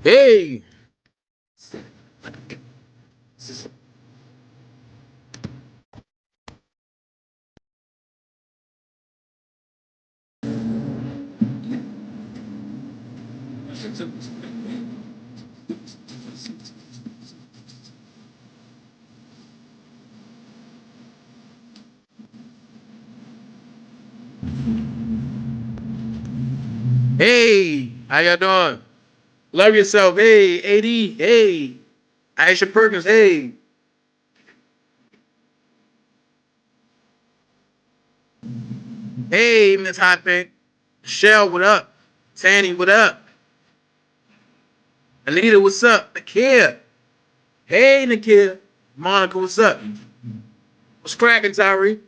Hey, hey, how y'all doing? Love yourself. Hey, AD. Hey, Aisha Perkins. Hey, hey, Miss Hot Pink. Shell, what up? Tanny, what up? Anita, what's up? Nakia. Hey, Nakia. Monica, what's up? What's cracking, Tyree?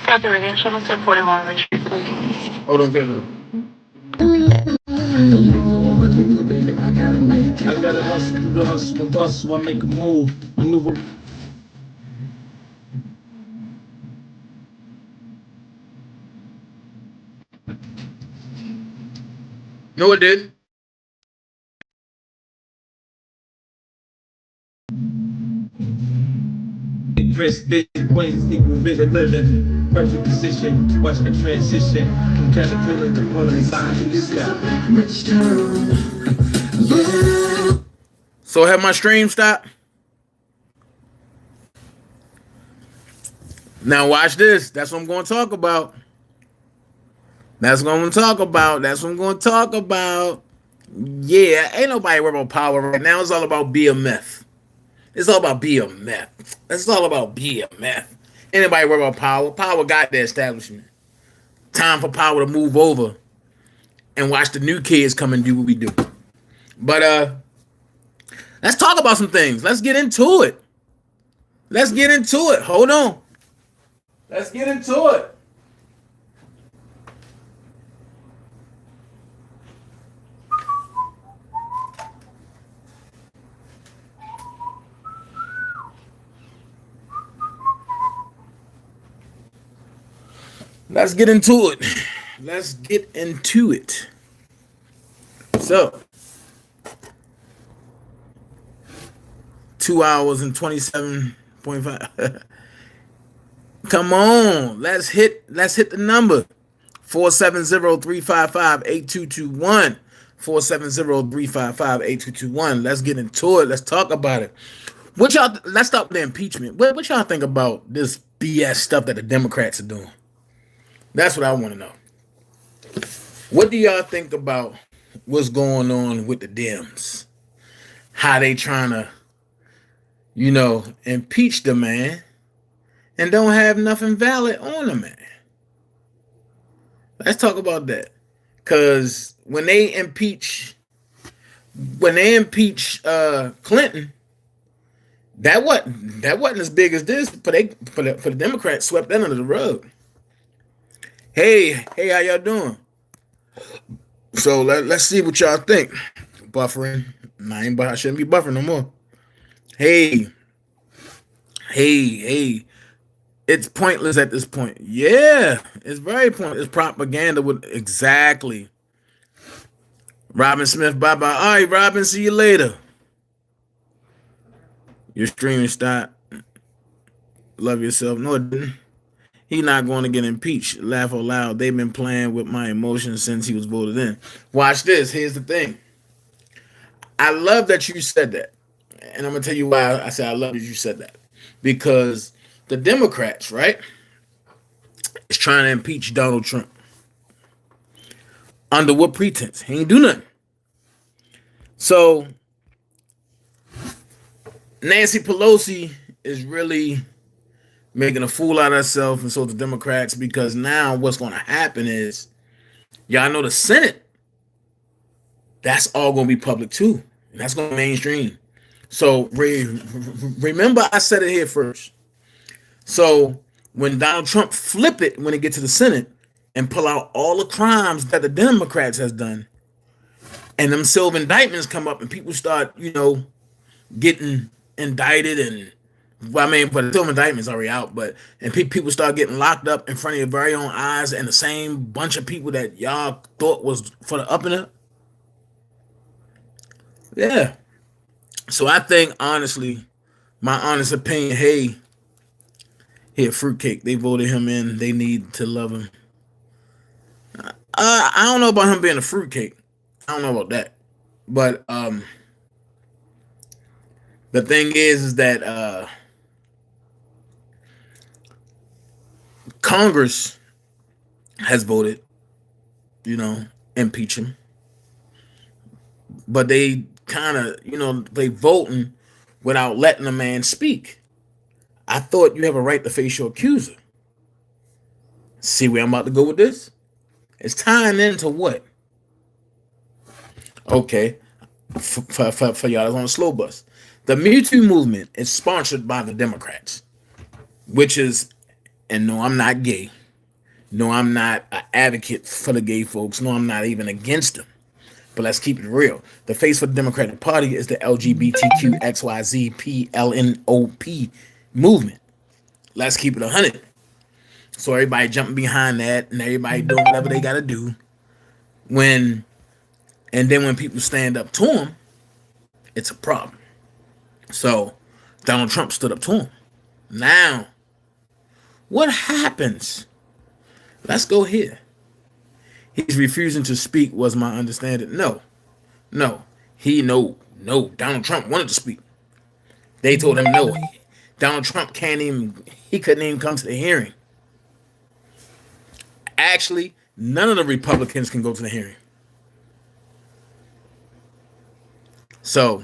Captain Radio, 741 Richard, please. Hold on, Kevin. I gotta hustle, the hustle, the bustle, I make a move, maneuver. No, it did. Dress big, wings equal bigger living. Perfect position, watch the transition. From caterpillar to butterfly in the sky. So have my stream stopped? Now watch this. That's what I'm going to talk about. That's what I'm going to talk about. That's what I'm going to talk about. Yeah, ain't nobody worried about power right now. It's all about BMF. It's all about BMF. It's all about BMF. Anybody worry about power? Power got the establishment. Time for power to move over and watch the new kids come and do what we do. But let's talk about some things. Let's get into it. Let's get into it. Hold on. Let's get into it. Let's get into it. Let's get into it. So, 2 hours and 27.5. Come on. Let's hit the number. 470-355-8221. 470-355-8221. Let's get into it. Let's talk about it. Let's start with the impeachment. What y'all think about this BS stuff that the Democrats are doing? That's what I want to know. What do y'all think about what's going on with the Dems? How they trying to, impeach the man and don't have nothing valid on the man. Let's talk about that. Because when they impeach Clinton, that wasn't as big as this, but for the Democrats swept that under the rug. Hey, how y'all doing? So let's see what y'all think. Buffering. I shouldn't be buffering no more. Hey. It's pointless at this point. Yeah, it's very pointless. It's propaganda with exactly. Robin Smith, bye-bye. All right, Robin, see you later. Your streaming stop. Love yourself. No, it didn't. He's not going to get impeached. Laugh out loud. They've been playing with my emotions since he was voted in. Watch this. Here's the thing. I love that you said that. And I'm going to tell you why I said I love that you said that. Because the Democrats, right, is trying to impeach Donald Trump. Under what pretense? He ain't do nothing. So Nancy Pelosi is really making a fool out of herself, and so the Democrats, because now what's going to happen is, y'all know the Senate, that's all going to be public too. And that's going to mainstream. So remember I said it here first. So when Donald Trump flip it when it gets to the Senate and pull out all the crimes that the Democrats has done, and them silver indictments come up and people start, getting indicted and but the silver indictment's already out, and people start getting locked up in front of your very own eyes, and the same bunch of people that y'all thought was for the up and up, Yeah. So I think honestly, my honest opinion, hey, he a fruitcake. They voted him in. They need to love him. I don't know about him being a fruitcake. I don't know about that. But the thing is that Congress has voted, you know, impeach him. But they kind of, they voting without letting a man speak. I thought you have a right to face your accuser. See where I'm about to go with this? It's tying into what? Okay, for y'all that's on the slow bus. The Me Too movement is sponsored by the Democrats, which is, and no, I'm not gay. No, I'm not an advocate for the gay folks. No, I'm not even against them. But let's keep it real. The face for the Democratic Party is the LGBTQXYZPLNOP movement. Let's keep it 100. So everybody jumping behind that and everybody doing whatever they got to do. And then when people stand up to them, it's a problem. So Donald Trump stood up to him. Now, what happens? Let's go here. He's refusing to speak, was my understanding. No, no. Donald Trump wanted to speak. They told him no. Donald Trump he couldn't even come to the hearing. Actually, none of the Republicans can go to the hearing. So,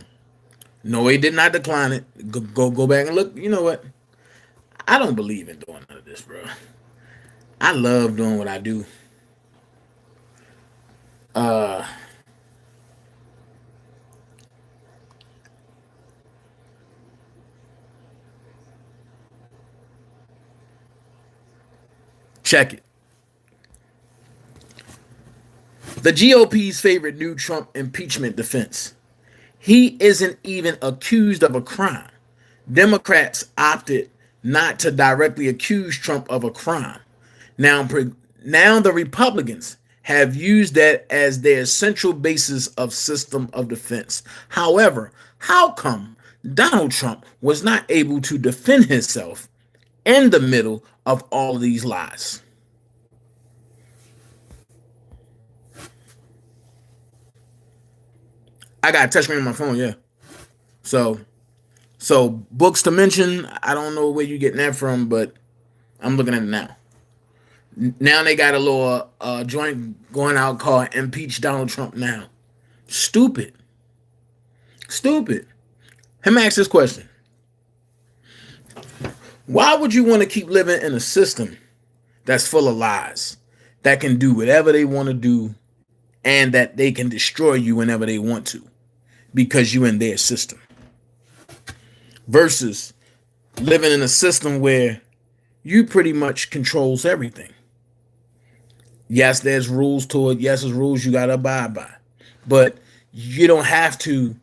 no, he did not decline it. Go back and look. You know what? I don't believe in doing none of this, bro. I love doing what I do. Check it. The GOP's favorite new Trump impeachment defense. He isn't even accused of a crime. Democrats opted not to directly accuse Trump of a crime. Now the Republicans have used that as their central basis of system of defense. However, how come Donald Trump was not able to defend himself in the middle of all of these lies? I got a touchscreen on my phone, yeah. So books to mention, I don't know where you're getting that from, but I'm looking at it now. Now they got a little joint going out called Impeach Donald Trump Now. Stupid. Stupid. Let me ask this question. Why would you want to keep living in a system that's full of lies, that can do whatever they want to do, and that they can destroy you whenever they want to because you're in their system? Versus living in a system where you pretty much controls everything. Yes, there's rules to it. Yes, there's rules you got to abide by. But you don't have to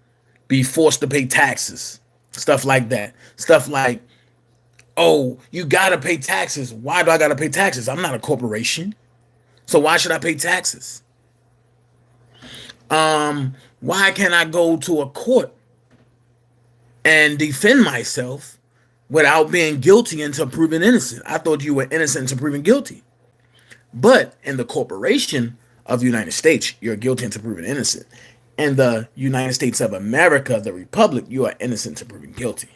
be forced to pay taxes. Stuff like that. Stuff like, oh, you got to pay taxes. Why do I got to pay taxes? I'm not a corporation. So why should I pay taxes? Why can't I go to a court and defend myself without being guilty until proven innocent? I thought you were innocent until proven guilty. But in the corporation of the United States, you're guilty until proven innocent. In the United States of America, the Republic, you are innocent until proven guilty.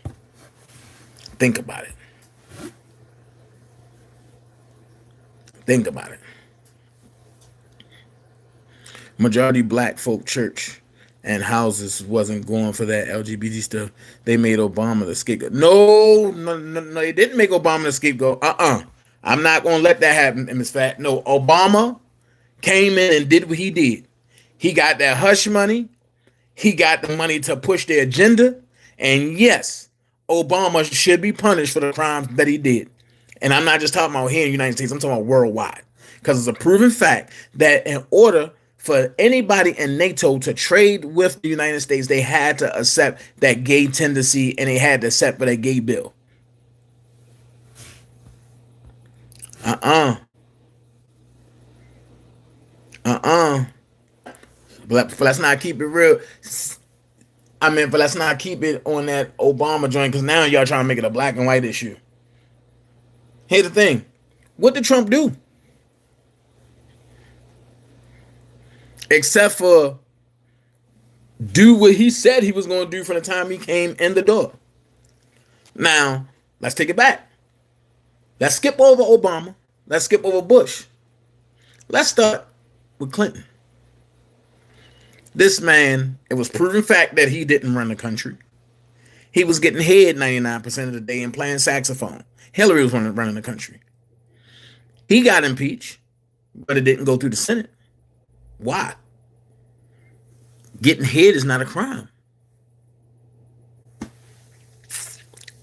Think about it. Think about it. Majority black folk church and houses wasn't going for that LGBT stuff. They made Obama the scapegoat. No, they didn't make Obama the scapegoat. I'm not going to let that happen, Ms. Fat. No, Obama came in and did what he did. He got that hush money. He got the money to push the agenda. And yes, Obama should be punished for the crimes that he did. And I'm not just talking about here in the United States. I'm talking about worldwide. Because it's a proven fact that in order for anybody in NATO to trade with the United States, they had to accept that gay tendency and they had to accept for that gay bill. But let's not keep it real. I mean, but let's not keep it on that Obama joint because now y'all trying to make it a black and white issue. Here's the thing. What did Trump do? Except for do what he said he was going to do from the time he came in the door. Now, let's take it back. Let's skip over Obama. Let's skip over Bush. Let's start with Clinton. This man, it was proven fact that he didn't run the country. He was getting head 99% of the day and playing saxophone. Hillary was running the country. He got impeached, but it didn't go through the Senate. Why? Getting head is not a crime.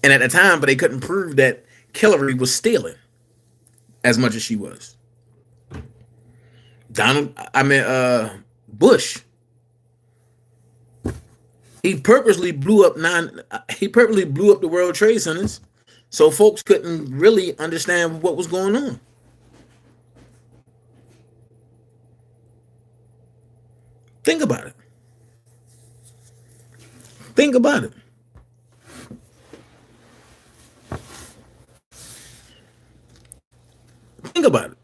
And at the time, but they couldn't prove that Hillary was stealing as much as she was. Bush. He purposely blew up the World Trade Centers so folks couldn't really understand what was going on. Think about it. Think about it. Think about it.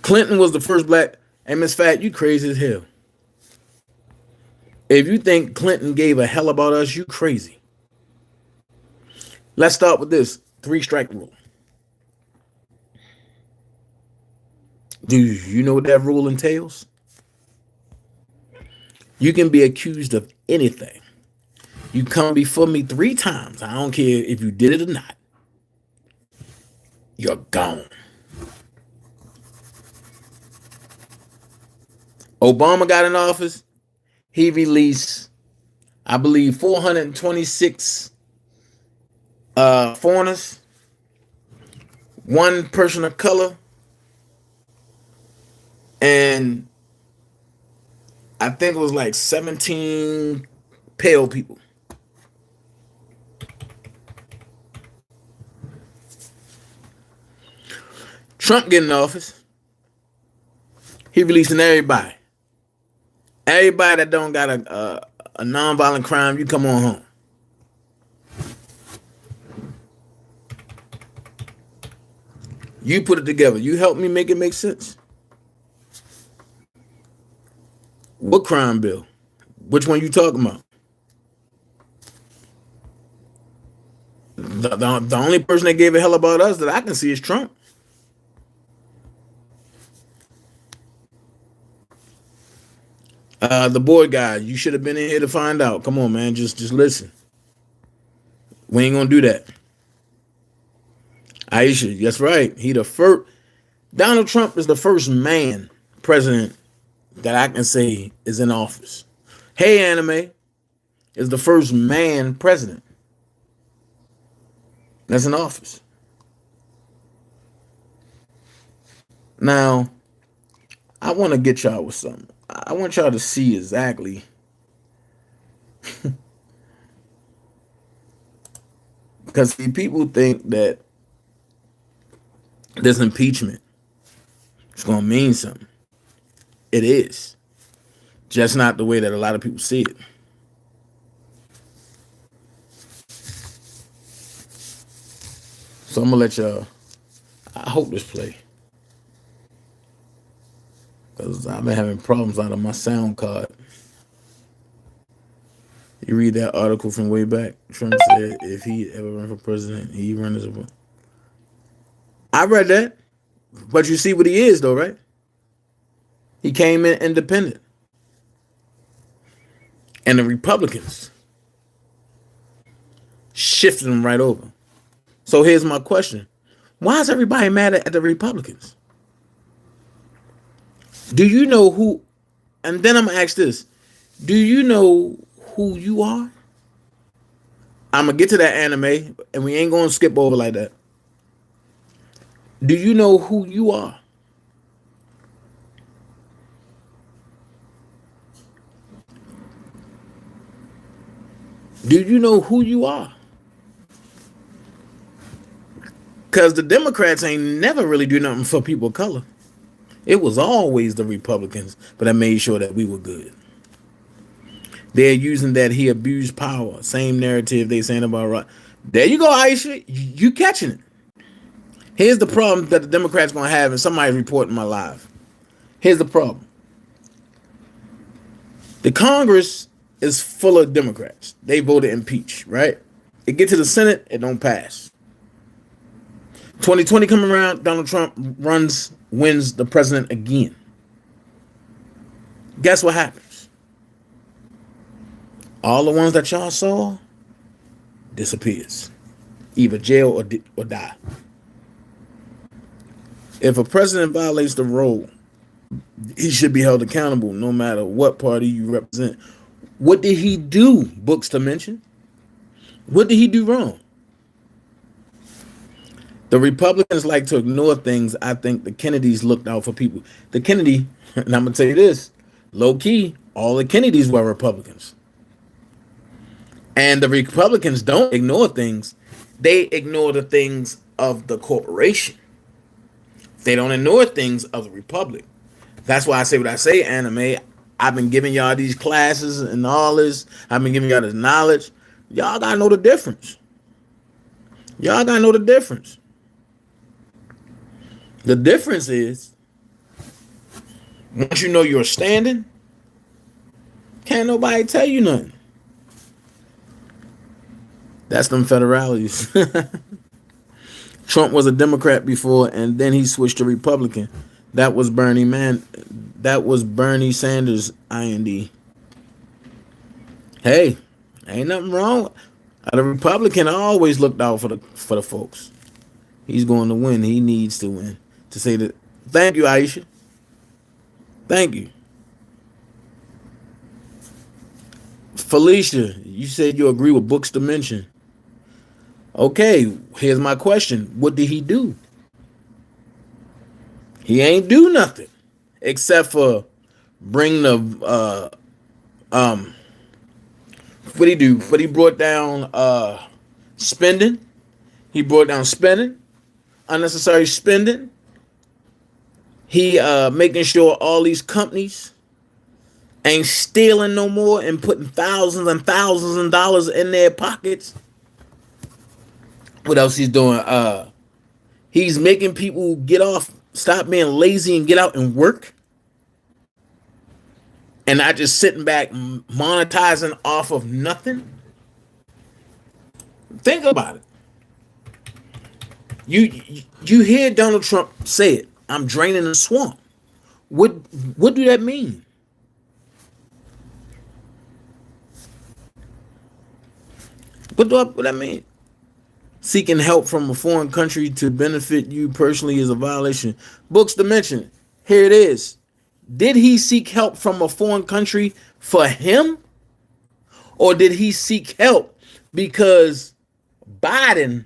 Clinton was the first black. Hey, Miss Fat, you crazy as hell. If you think Clinton gave a hell about us, you crazy. Let's start with this 3-strike rule. Do you know what that rule entails? You can be accused of anything. You come before me 3 times. I don't care if you did it or not. You're gone. Obama got in office. He released, I believe, 426 foreigners, 1 person of color, and I think it was like 17 pale people. Trump getting in office. He releasing everybody. Everybody that don't got a nonviolent crime, you come on home. You put it together. You help me make it make sense. What crime bill? Which one you talking about? The only person that gave a hell about us that I can see is Trump. The board guy, you should have been in here to find out. Come on, man. Just listen. We ain't gonna do that. Aisha, that's right. He the first. Donald Trump is the first man president that I can say is in office. Hey, Anime is the first man president that's in office. Now, I want to get y'all with something. I want y'all to see exactly because people think that this impeachment is going to mean something. It is. Just not the way that a lot of people see it. So I'm going to let y'all, I hope this play. Because I've been having problems out of my sound card. You read that article from way back. Trump said if he ever run for president, he run as a... I read that. But you see what he is, though, right? He came in independent. And the Republicans shifted him right over. So here's my question. Why is everybody mad at the Republicans? Do you know who, and then I'm going to ask this, do you know who you are? I'm going to get to that Anime, and we ain't going to skip over like that. Do you know who you are? Do you know who you are? Because the Democrats ain't never really do nothing for people of color. It was always the Republicans, but I made sure that we were good. They're using that he abused power. Same narrative they saying about right. There you go, Aisha. You catching it. Here's the problem that the Democrats gonna have, and somebody's reporting my live. Here's the problem. The Congress is full of Democrats. They voted impeach, right? It gets to the Senate, it don't pass. 2020 coming around, Donald Trump wins the president again. Guess what happens? All the ones that y'all saw disappears. Either jail or die. If a president violates the rule, he should be held accountable no matter what party you represent. What did he do, books to mention? What did he do wrong? The Republicans like to ignore things. I think the Kennedys looked out for people. The Kennedy, and I'm going to tell you this, low key, all the Kennedys were Republicans. And the Republicans don't ignore things. They ignore the things of the corporation. They don't ignore things of the Republic. That's why I say what I say, Anime. I've been giving y'all these classes and all this. I've been giving y'all this knowledge. Y'all got to know the difference. Y'all got to know the difference. The difference is, once you know you're standing, can't nobody tell you nothing. That's them federalities. Trump was a Democrat before, and then he switched to Republican. That was Bernie Sanders, IND. Hey, ain't nothing wrong. The Republican always looked out for the folks. He's going to win. He needs to win. To say that. Thank you, Aisha. Thank you. Felicia, you said you agree with books to mention. Okay, here's my question. What did he do? He ain't do nothing except for bring the what he do? But he brought down spending. He brought down spending, unnecessary spending. He making sure all these companies ain't stealing no more and putting thousands and thousands of dollars in their pockets. What else he's doing? He's making people get off, stop being lazy and get out and work. And not just sitting back monetizing off of nothing. Think about it. You hear Donald Trump say it. I'm draining the swamp. What do that mean? What that mean? Seeking help from a foreign country to benefit you personally is a violation. Books to mention. Here it is. Did he seek help from a foreign country for him? Or did he seek help because Biden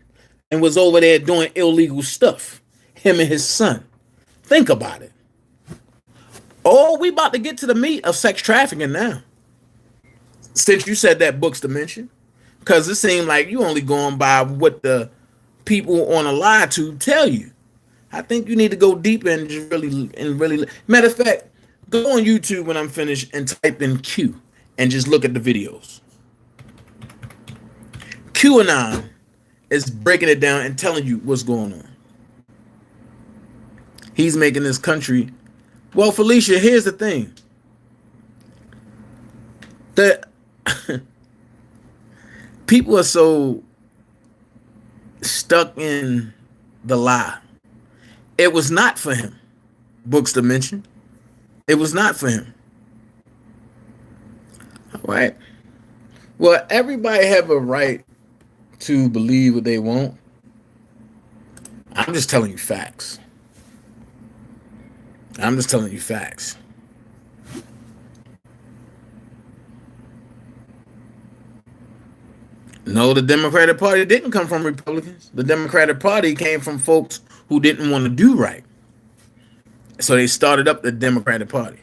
and was over there doing illegal stuff? Him and his son. Think about it. Oh, we about to get to the meat of sex trafficking now. Since you said that, books to mention. Because it seemed like you only going by what the people on a lie to tell you. I think you need to go deeper and just really. Matter of fact, go on YouTube when I'm finished and type in Q and just look at the videos. QAnon is breaking it down and telling you what's going on. He's making this country. Well, Felicia, here's the thing. That people are so stuck in the lie. It was not for him. Books to mention. It was not for him. All right. Well, everybody have a right to believe what they want. I'm just telling you facts. I'm just telling you facts. No, the Democratic Party didn't come from Republicans. The Democratic Party came from folks who didn't want to do right. So they started up the Democratic Party.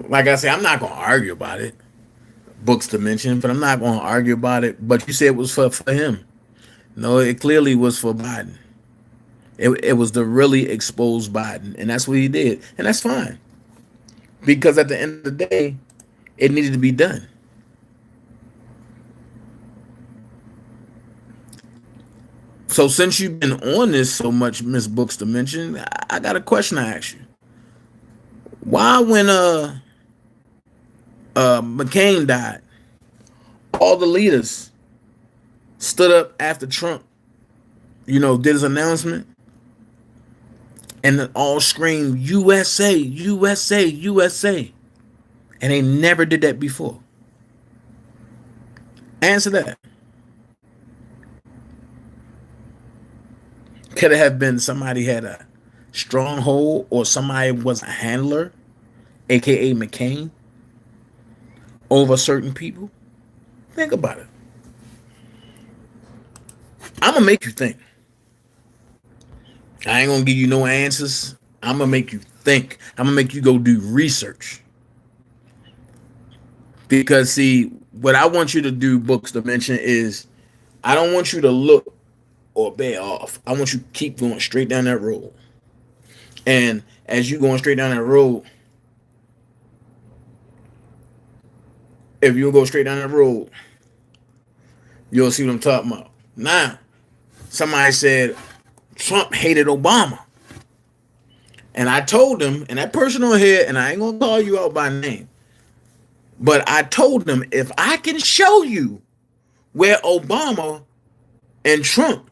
Like I said, I'm not going to argue about it. books to mention, but I'm not going to argue about it. But you said it was for him. No, it clearly was for Biden. It was to really expose Biden, and that's what he did, and that's fine because at the end of the day, it needed to be done. So since you've been on this so much, Miss Books to mention, I got a question to ask you. Why when McCain died, all the leaders stood up after Trump, did his announcement, and then all screamed USA, USA, USA, and they never did that before? Answer that. Could it have been somebody had a stronghold or somebody was a handler, aka McCain, over certain people? Think about it. I'm gonna make you think. I ain't gonna give you no answers. I'm gonna make you think. I'm gonna make you go do research. Because see, what I want you to do, Books to mention, is I don't want you to look or bear off. I want you to keep going straight down that road. And as you going straight down that road, if you go straight down that road, you'll see what I'm talking about. Now, somebody said Trump hated Obama. And I told them, and that person on here, and I ain't gonna call you out by name, but I told them if I can show you where Obama and Trump,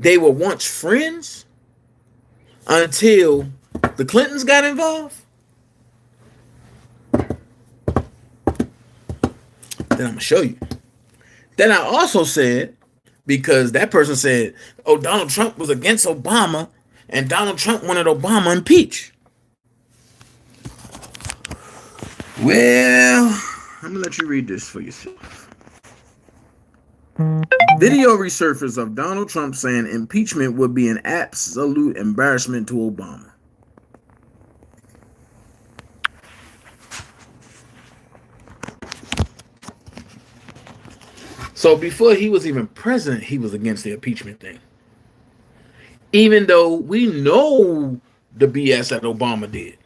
they were once friends until the Clintons got involved, then I'm gonna show you. Then I also said, because that person said, oh, Donald Trump was against Obama and Donald Trump wanted Obama impeached. Well, I'm gonna let you read this for yourself. Video resurfaced of Donald Trump saying impeachment would be an absolute embarrassment to Obama. So before he was even president, he was against the impeachment thing. Even though we know the BS that Obama did.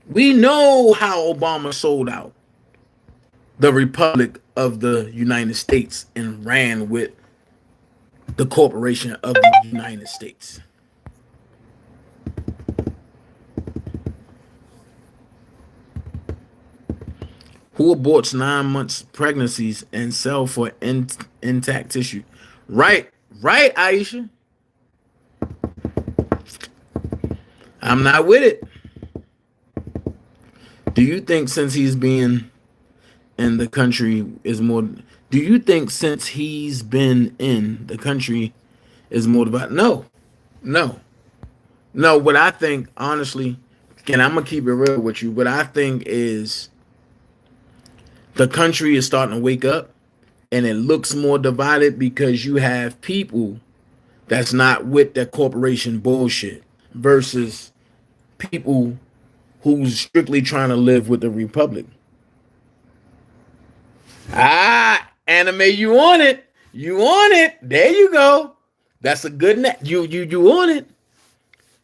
We know how Obama sold out the Republic of the United States and ran with the corporation of the United States. Who aborts 9 months pregnancies and sell for intact tissue? Right, Aisha. I'm not with it. Do you think since he's been in the country is more? Do you think since he's been in the country is more about? No. What I think, honestly, and I'm gonna keep it real with you. What I think is the country is starting to wake up, and it looks more divided because you have people that's not with that corporation bullshit versus people who's strictly trying to live with the Republic. Anime, you on it. You on it. There you go. That's a good net. You on it.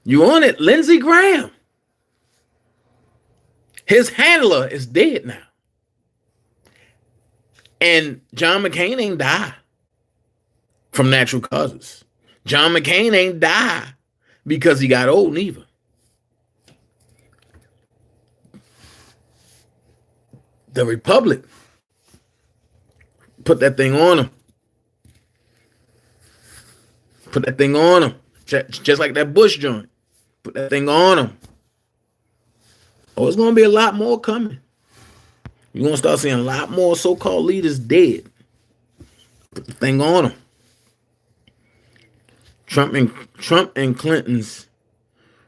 You on it. Lindsey Graham. His handler is dead now. And John McCain ain't die from natural causes. John McCain ain't die because he got old neither. The Republic put that thing on him. Put that thing on him. Just like that Bush joint. Put that thing on him. Oh, it's going to be a lot more coming. You're going to start seeing a lot more so-called leaders dead. Put the thing on them. Trump and Clinton's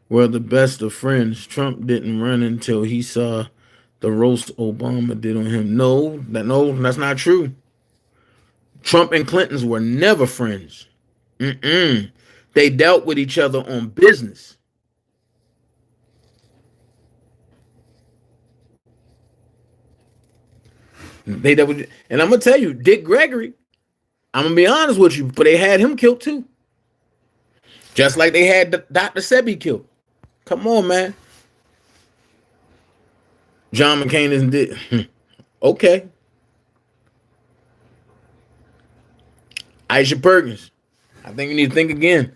were the best of friends. Trump didn't run until he saw the roast Obama did on him. No, that's not true. Trump and Clinton's were never friends. They dealt with each other on business. They double, and I'm gonna tell you, Dick Gregory. I'm gonna be honest with you, but they had him killed too, just like they had Dr. Sebi killed. Come on, man. John McCain isn't dead. Okay. Aisha Perkins. I think you need to think again.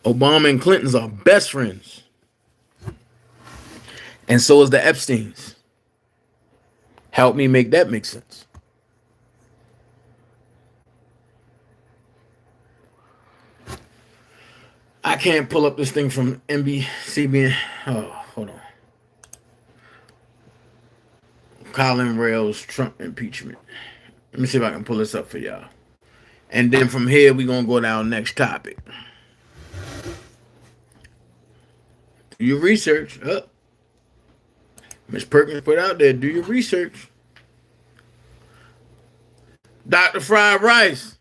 Obama and Clinton's are best friends. And so is the Epsteins. Help me make that make sense. I can't pull up this thing from NBC. Oh, hold on. Colin Rails Trump impeachment. Let me see if I can pull this up for y'all. And then from here, we're going to go down next topic. Do your research. Ms. Perkins put out there, do your research. Dr. Fried Rice.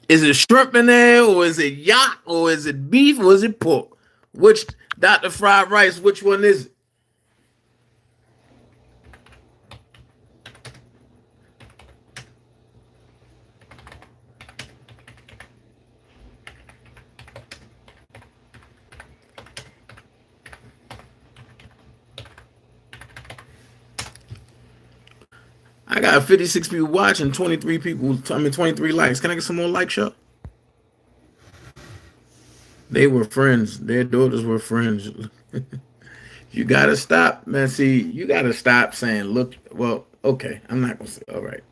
Is it shrimp in there, or is it yak, or is it beef, or is it pork? Which Dr. Fried Rice, which one is it? I got 56 people watching, 23 likes. Can I get some more likes, y'all? They were friends. Their daughters were friends. You gotta stop, man. See, you gotta stop saying, look, well, okay, I'm not gonna say, all right.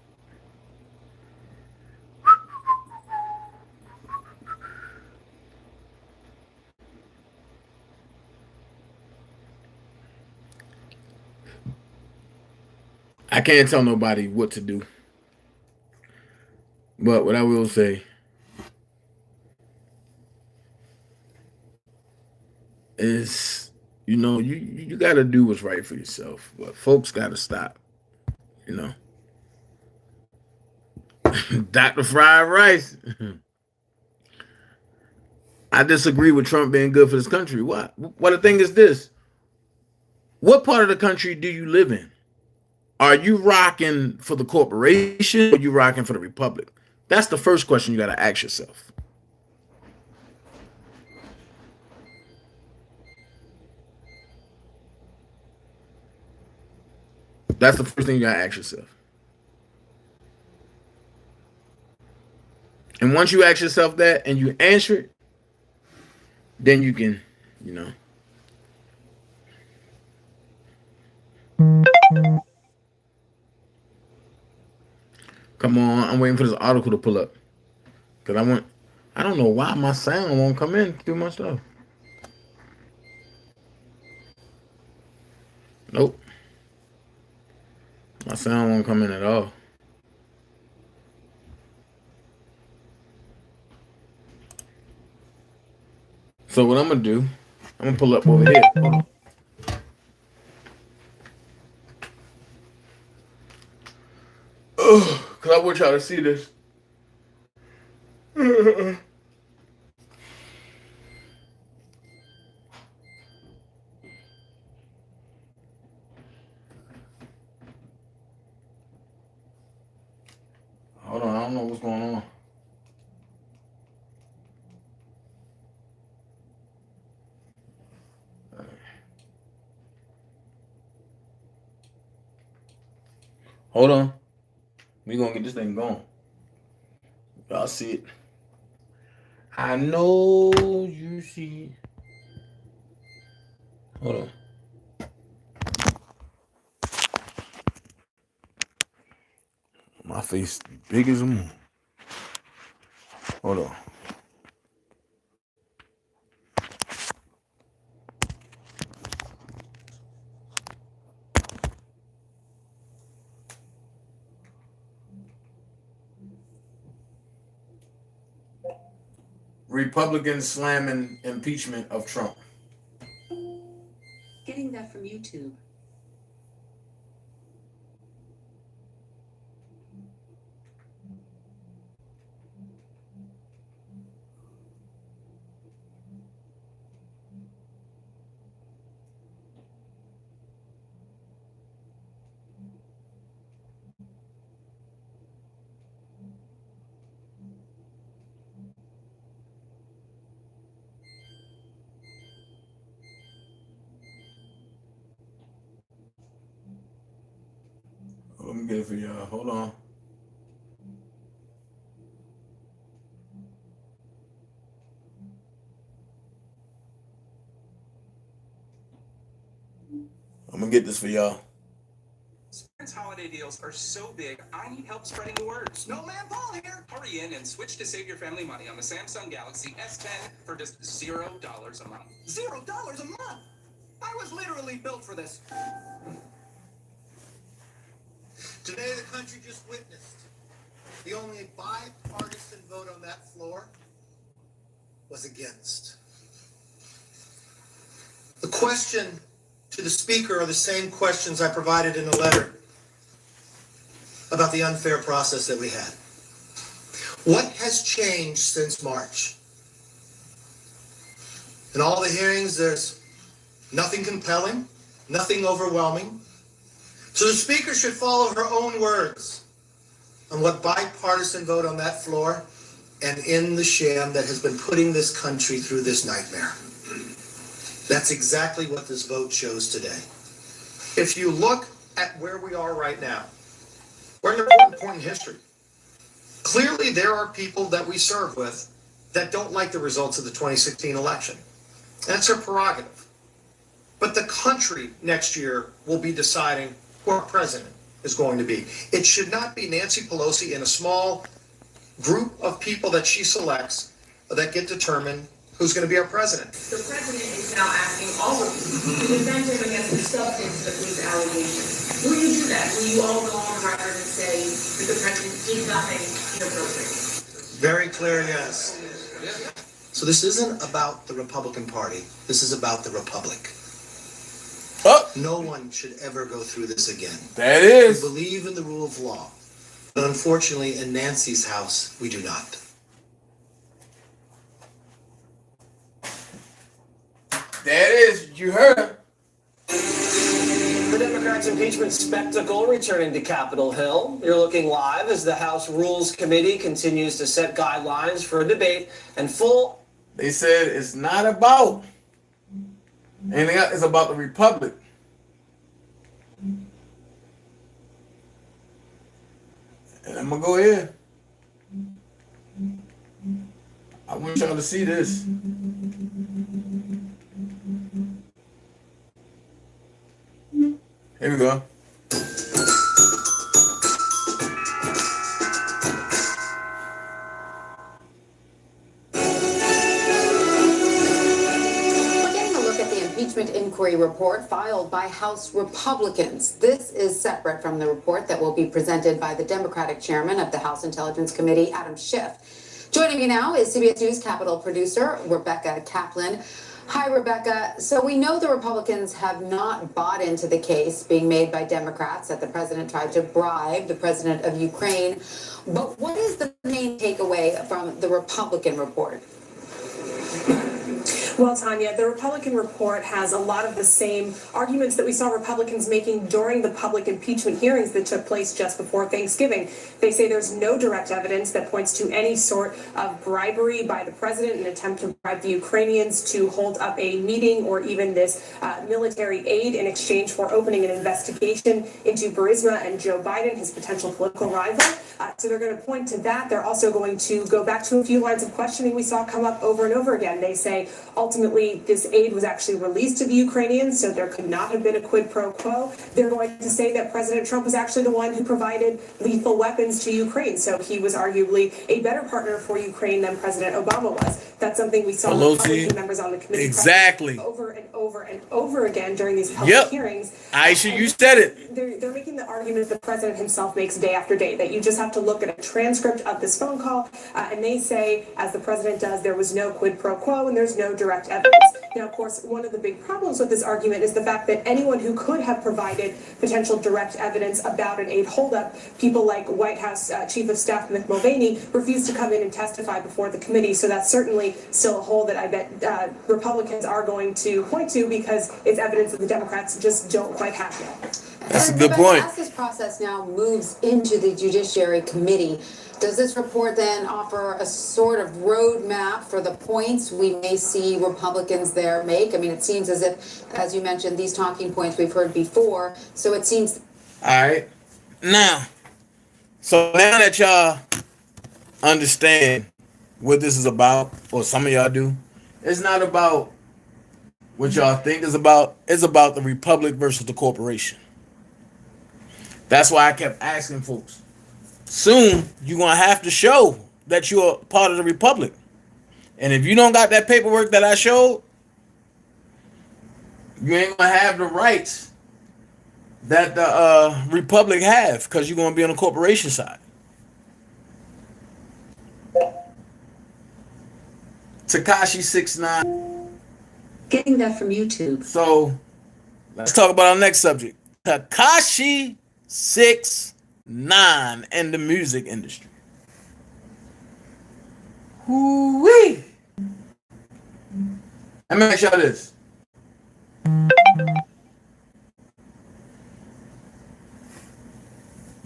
I can't tell nobody what to do. But what I will say is, you got to do what's right for yourself. But folks got to stop, you know. Dr. Fried Rice. I disagree with Trump being good for this country. Why? Well, the thing is this. What part of the country do you live in? Are you rocking for the corporation, or are you rocking for the republic? That's the first question you got to ask yourself. That's the first thing you got to ask yourself. And once you ask yourself that and you answer it, then you can, you know. Come on, I'm waiting for this article to pull up. Cause I don't know why my sound won't come in through my stuff. Nope. My sound won't come in at all. So what I'm gonna do, I'm gonna pull up over here. Hold on. Cause I want y'all to see this. Hold on, I don't know what's going on. Hold on. We gonna get this thing going. Y'all see it. I know you see. Hold on. My face big as a moon. Hold on. Republicans slamming impeachment of Trump. Getting that from YouTube. Let me get it for y'all. Hold on. I'm gonna get this for y'all. Sprint's holiday deals are so big, I need help spreading the word. Snowman Paul here. Hurry in and switch to save your family money on the Samsung Galaxy S10 for just $0 a month. $0 a month? I was literally built for this. Today, the country just witnessed the only bipartisan vote on that floor was against. The question to the Speaker are the same questions I provided in a letter about the unfair process that we had. What has changed since March? In all the hearings, there's nothing compelling, nothing overwhelming. So the Speaker should follow her own words on what bipartisan vote on that floor and in the sham that has been putting this country through this nightmare. That's exactly what this vote shows today. If you look at where we are right now, we're in an important point in history. Clearly, there are people that we serve with that don't like the results of the 2016 election. That's their prerogative. But the country next year will be deciding who our president is going to be. It should not be Nancy Pelosi and a small group of people that she selects that get determined who's going to be our president. The president is now asking all of you to defend him against the substance of these allegations. Will you do that? Will you all go on record and say that the president did nothing inappropriate? Very clear, yes. So this isn't about the Republican Party. This is about the Republic. Oh, No one should ever go through this again. that We is. believe in the rule of law. But unfortunately, in Nancy's house, we do not. That is. You heard. The Democrats' impeachment spectacle returning to Capitol Hill. You're looking live as the House Rules Committee continues to set guidelines for a debate and full. They said it's not about anything else. It's about the Republic. And I'm gonna go ahead. I want y'all to see this. Here we go. We're getting a look at the impeachment inquiry report filed by House Republicans. This is separate from the report that will be presented by the Democratic chairman of the House Intelligence Committee, Adam Schiff. Joining me now is CBS News Capitol producer Rebecca Kaplan. Hi, Rebecca. So we know the Republicans have not bought into the case being made by Democrats that the president tried to bribe the president of Ukraine. But what is the main takeaway from the Republican report? Well, Tanya, the Republican report has a lot of the same arguments that we saw Republicans making during the public impeachment hearings that took place just before Thanksgiving. They say there's no direct evidence that points to any sort of bribery by the president, an attempt to bribe the Ukrainians to hold up a meeting or even this military aid in exchange for opening an investigation into Burisma and Joe Biden, his potential political rival. So they're going to point to that. They're also going to go back to a few lines of questioning we saw come up over and over again. They say ultimately this aid was actually released to the Ukrainians, so there could not have been a quid pro quo. They're going to say that President Trump was actually the one who provided lethal weapons to Ukraine, so he was arguably a better partner for Ukraine than President Obama was. That's something we saw Republican members on the committee Exactly. over and over and over again during these public hearings. Aisha, you said it. They're making the argument the president himself makes day after day, that you just have to look at a transcript of this phone call, and they say, as the president does, there was no quid pro quo and there's no direct evidence. Now, of course, one of the big problems with this argument is the fact that anyone who could have provided potential direct evidence about an aid holdup, people like White House Chief of Staff Mick Mulvaney, refused to come in and testify before the committee. So that's certainly still a hole that I bet Republicans are going to point to, because it's evidence that the Democrats just don't quite have yet. That's a good point. As this process now moves into the Judiciary Committee, does this report then offer a sort of roadmap for the points we may see Republicans there make? I mean, it seems as if, as you mentioned, these talking points we've heard before, so it seems... All right. Now, so now that y'all understand what this is about, or some of y'all do, it's not about what y'all think is about. It's about the republic versus the corporation. That's why I kept asking folks. Soon, you're going to have to show that you're part of the republic. And if you don't got that paperwork that I showed, you ain't going to have the rights that the republic have, because you're going to be on the corporation side. Tekashi 6ix9ine. Getting that from YouTube. So let's talk about our next subject. Tekashi 6ix9ine and the music industry. Whoo-wee. Let me ask y'all this.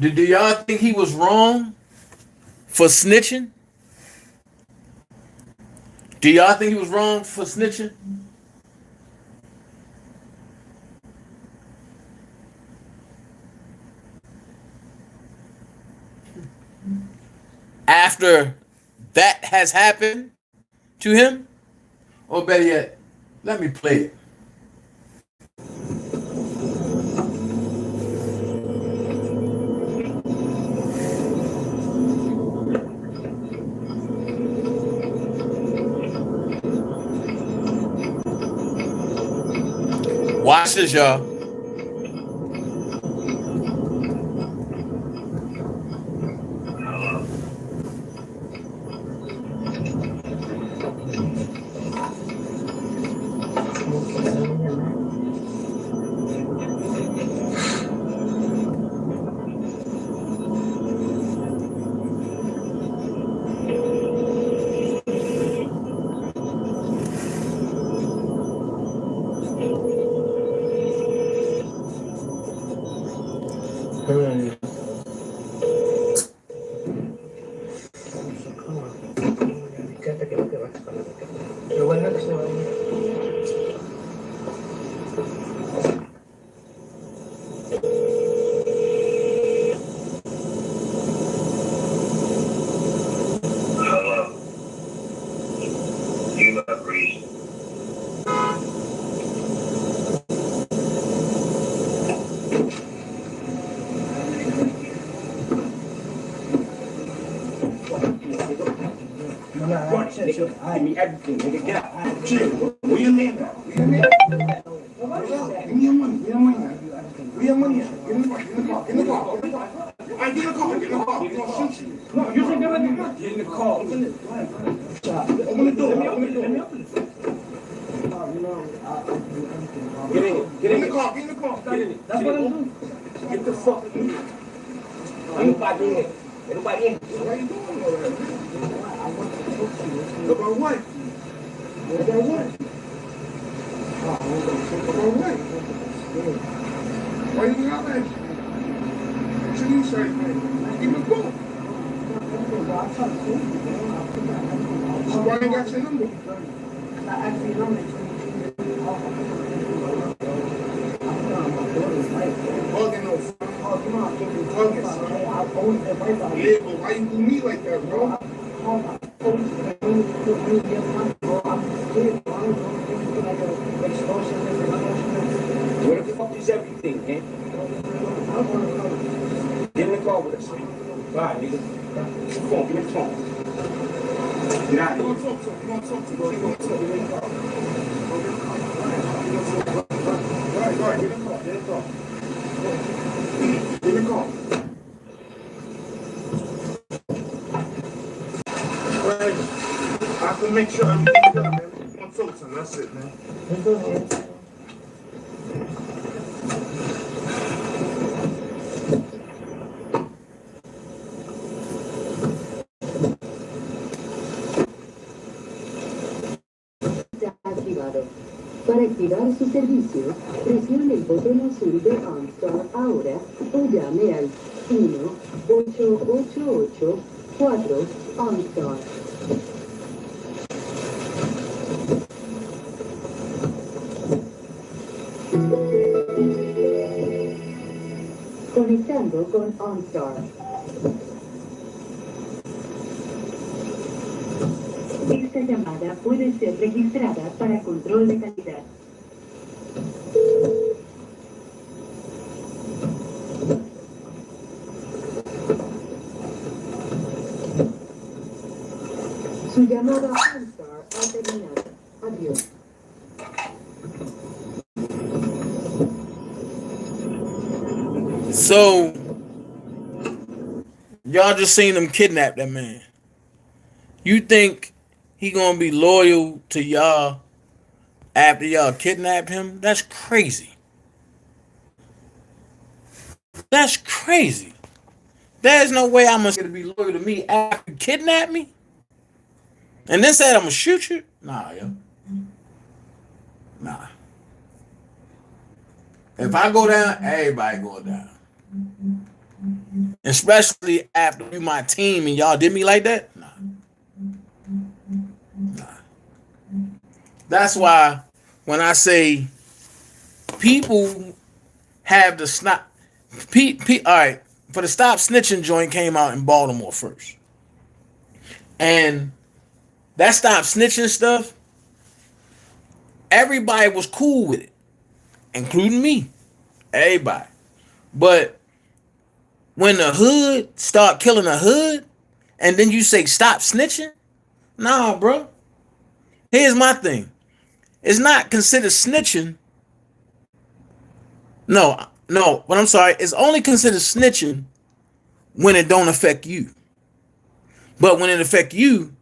Do y'all think he was wrong for snitching? Do y'all think he was wrong for snitching? After that has happened to him? Or better yet, let me play it. Watch this, y'all. Give me everything, nigga. Get out. Chill. Where your name at? Where your name at? Give me your money. Give me your money. Where your money at? Get in the car. Get in the car. Get in the car. All right, get in the car. Get in the car. We're gonna shoot you. No, you think they're not? Get in the car. Open it. Open the door. Open the door. Let me open it. Get in. Get in the car. Get in the car. Get in it. That's what I'm doing. Get the fuck in. Ain't nobody in here. Ain't nobody in here. What are you doing over there? About what? About what? About what? Why you not at you? What you say, man? Give me a call. So why you got your number? Hugging no hugging, son. Yeah, but why you do me like that, bro? Where the fuck is everything, man? Get in the car with us. Bye, nigga. Come on, give me the phone. Get out of here. You want to talk to him? You want to talk to him? You want to talk to him? Right, get in the car. Get in the car. Get in the car. I have to make sure everything's done, man. One filter, that's it, man. Activado. Para activar su servicio, presione el botón azul de OnStar ahora o llame al 1-888-4 OnStar. Conectando con OnStar. Esta llamada puede ser registrada para control de calidad. Su llamada a OnStar ha terminado. Adiós. So, y'all just seen them kidnap that man. You think he gonna be loyal to y'all after y'all kidnap him? That's crazy. That's crazy. There's no way I'm gonna be loyal to me after you kidnap me. And then said I'm gonna shoot you? Nah, yo. Nah. If I go down, everybody go down. Especially after you my team and y'all did me like that. Nah. That's why when I say people have the snot, all right, for the Stop Snitching joint came out in Baltimore first. And that Stop Snitching stuff, everybody was cool with it, including me. Everybody. But when the hood start killing the hood, and then you say stop snitching, nah, bro. Here's my thing. It's not considered snitching. No, but I'm sorry. It's only considered snitching when it don't affect you. But when it affect you,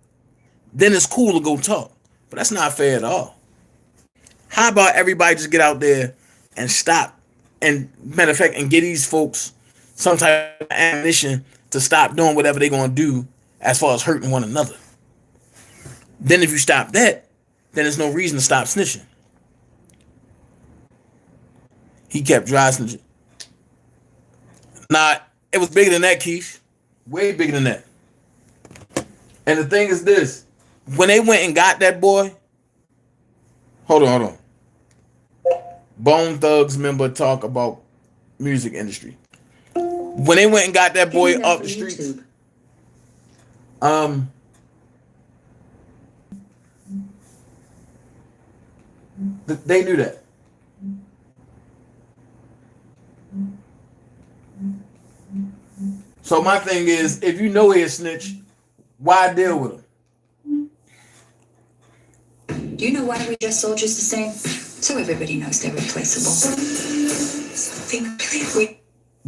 then it's cool to go talk. But that's not fair at all. How about everybody just get out there and stop? And matter of fact, and get these folks some type of ammunition to stop doing whatever they're going to do as far as hurting one another. Then if you stop that, then there's no reason to stop snitching. He kept dry snitching. Nah, it was bigger than that, Keith. Way bigger than that. And the thing is this. When they went and got that boy, hold on. Bone Thugs member talk about music industry. When they went and got that boy off the streets, they knew that. So my thing is, if you know he's a snitch, why deal with him? Do you know why we dress soldiers the same? So everybody knows they're replaceable.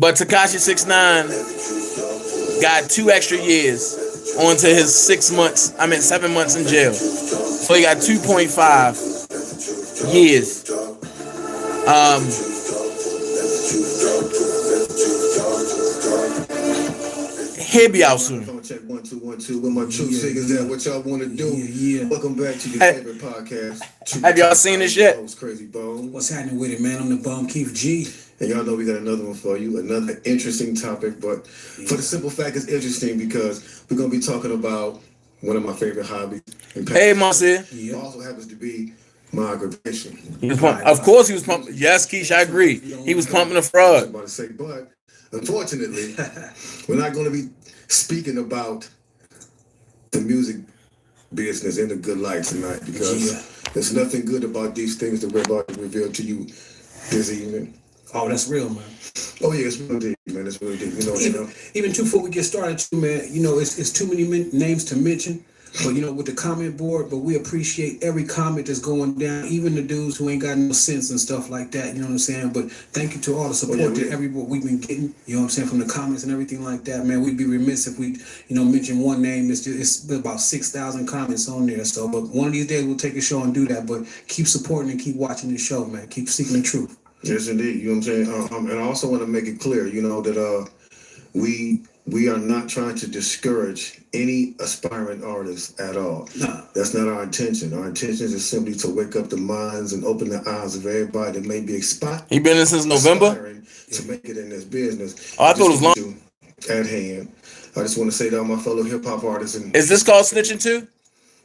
But Tekashi 6ix9ine got 2 extra years onto his 7 months in jail. So he got 2.5 years. He'll be out soon. Check 1 2 1 2. With my true figures at what y'all want to do. Welcome back to your favorite podcast. Have y'all seen this yet? Crazy Bone. What's happening with it, man? I'm the bum, Keith G. And y'all know we got another one for you, another interesting topic. But for the simple fact, it's interesting because we're gonna be talking about one of my favorite hobbies. Hey, Monsieur. Also happens to be my occupation. Of course, he was pumping. Yes, Keish, I agree. He was pumping a fraud. But unfortunately, we're not going to be speaking about the music business in a good light tonight because there's nothing good about these things that we're about to reveal to you this evening. Oh, that's real, man. Oh yeah, it's real deep, man. It's real deep. Even too, before we get started, too, man. It's too many names to mention. But with the comment board, but we appreciate every comment that's going down, even the dudes who ain't got no sense and stuff like that. You know what I'm saying? But thank you to all the support that everyone we've been getting. You know what I'm saying, from the comments and everything like that, man. We'd be remiss if we, mention one name. It's about 6,000 comments on there. So, but one of these days we'll take a show and do that. But keep supporting and keep watching the show, man. Keep seeking the truth. Yes, indeed. You know what I'm saying? And I also want to make it clear, that we are not trying to discourage any aspiring artists at all. No. That's not our intention. Our intention is simply to wake up the minds and open the eyes of everybody that may be He been in since November? To make it in this business. Oh, I thought it was long. At hand. I just want to say to all my fellow hip-hop artists. Is this called Snitching too?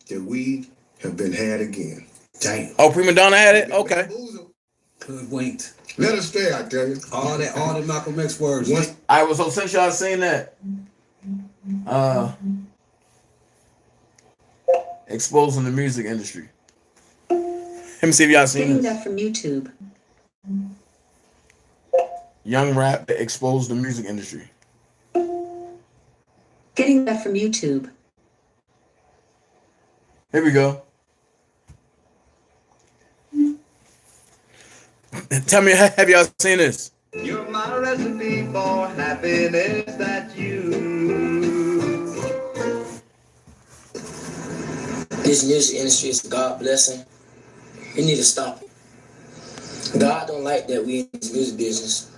That we have been had again. Dang. Oh, Prima Donna had it? Okay. Could wait. Let us stay, I tell you. All the Malcolm X words. I was so since y'all saying that, exposing the music industry. Let me see if y'all seen Getting this. that from YouTube. Young rap that exposed the music industry. Getting that from YouTube. Here we go. Tell me, have y'all seen this? You're my recipe for happiness, that you. This music industry is a God blessing. We need to stop it. God don't like that we in this music business.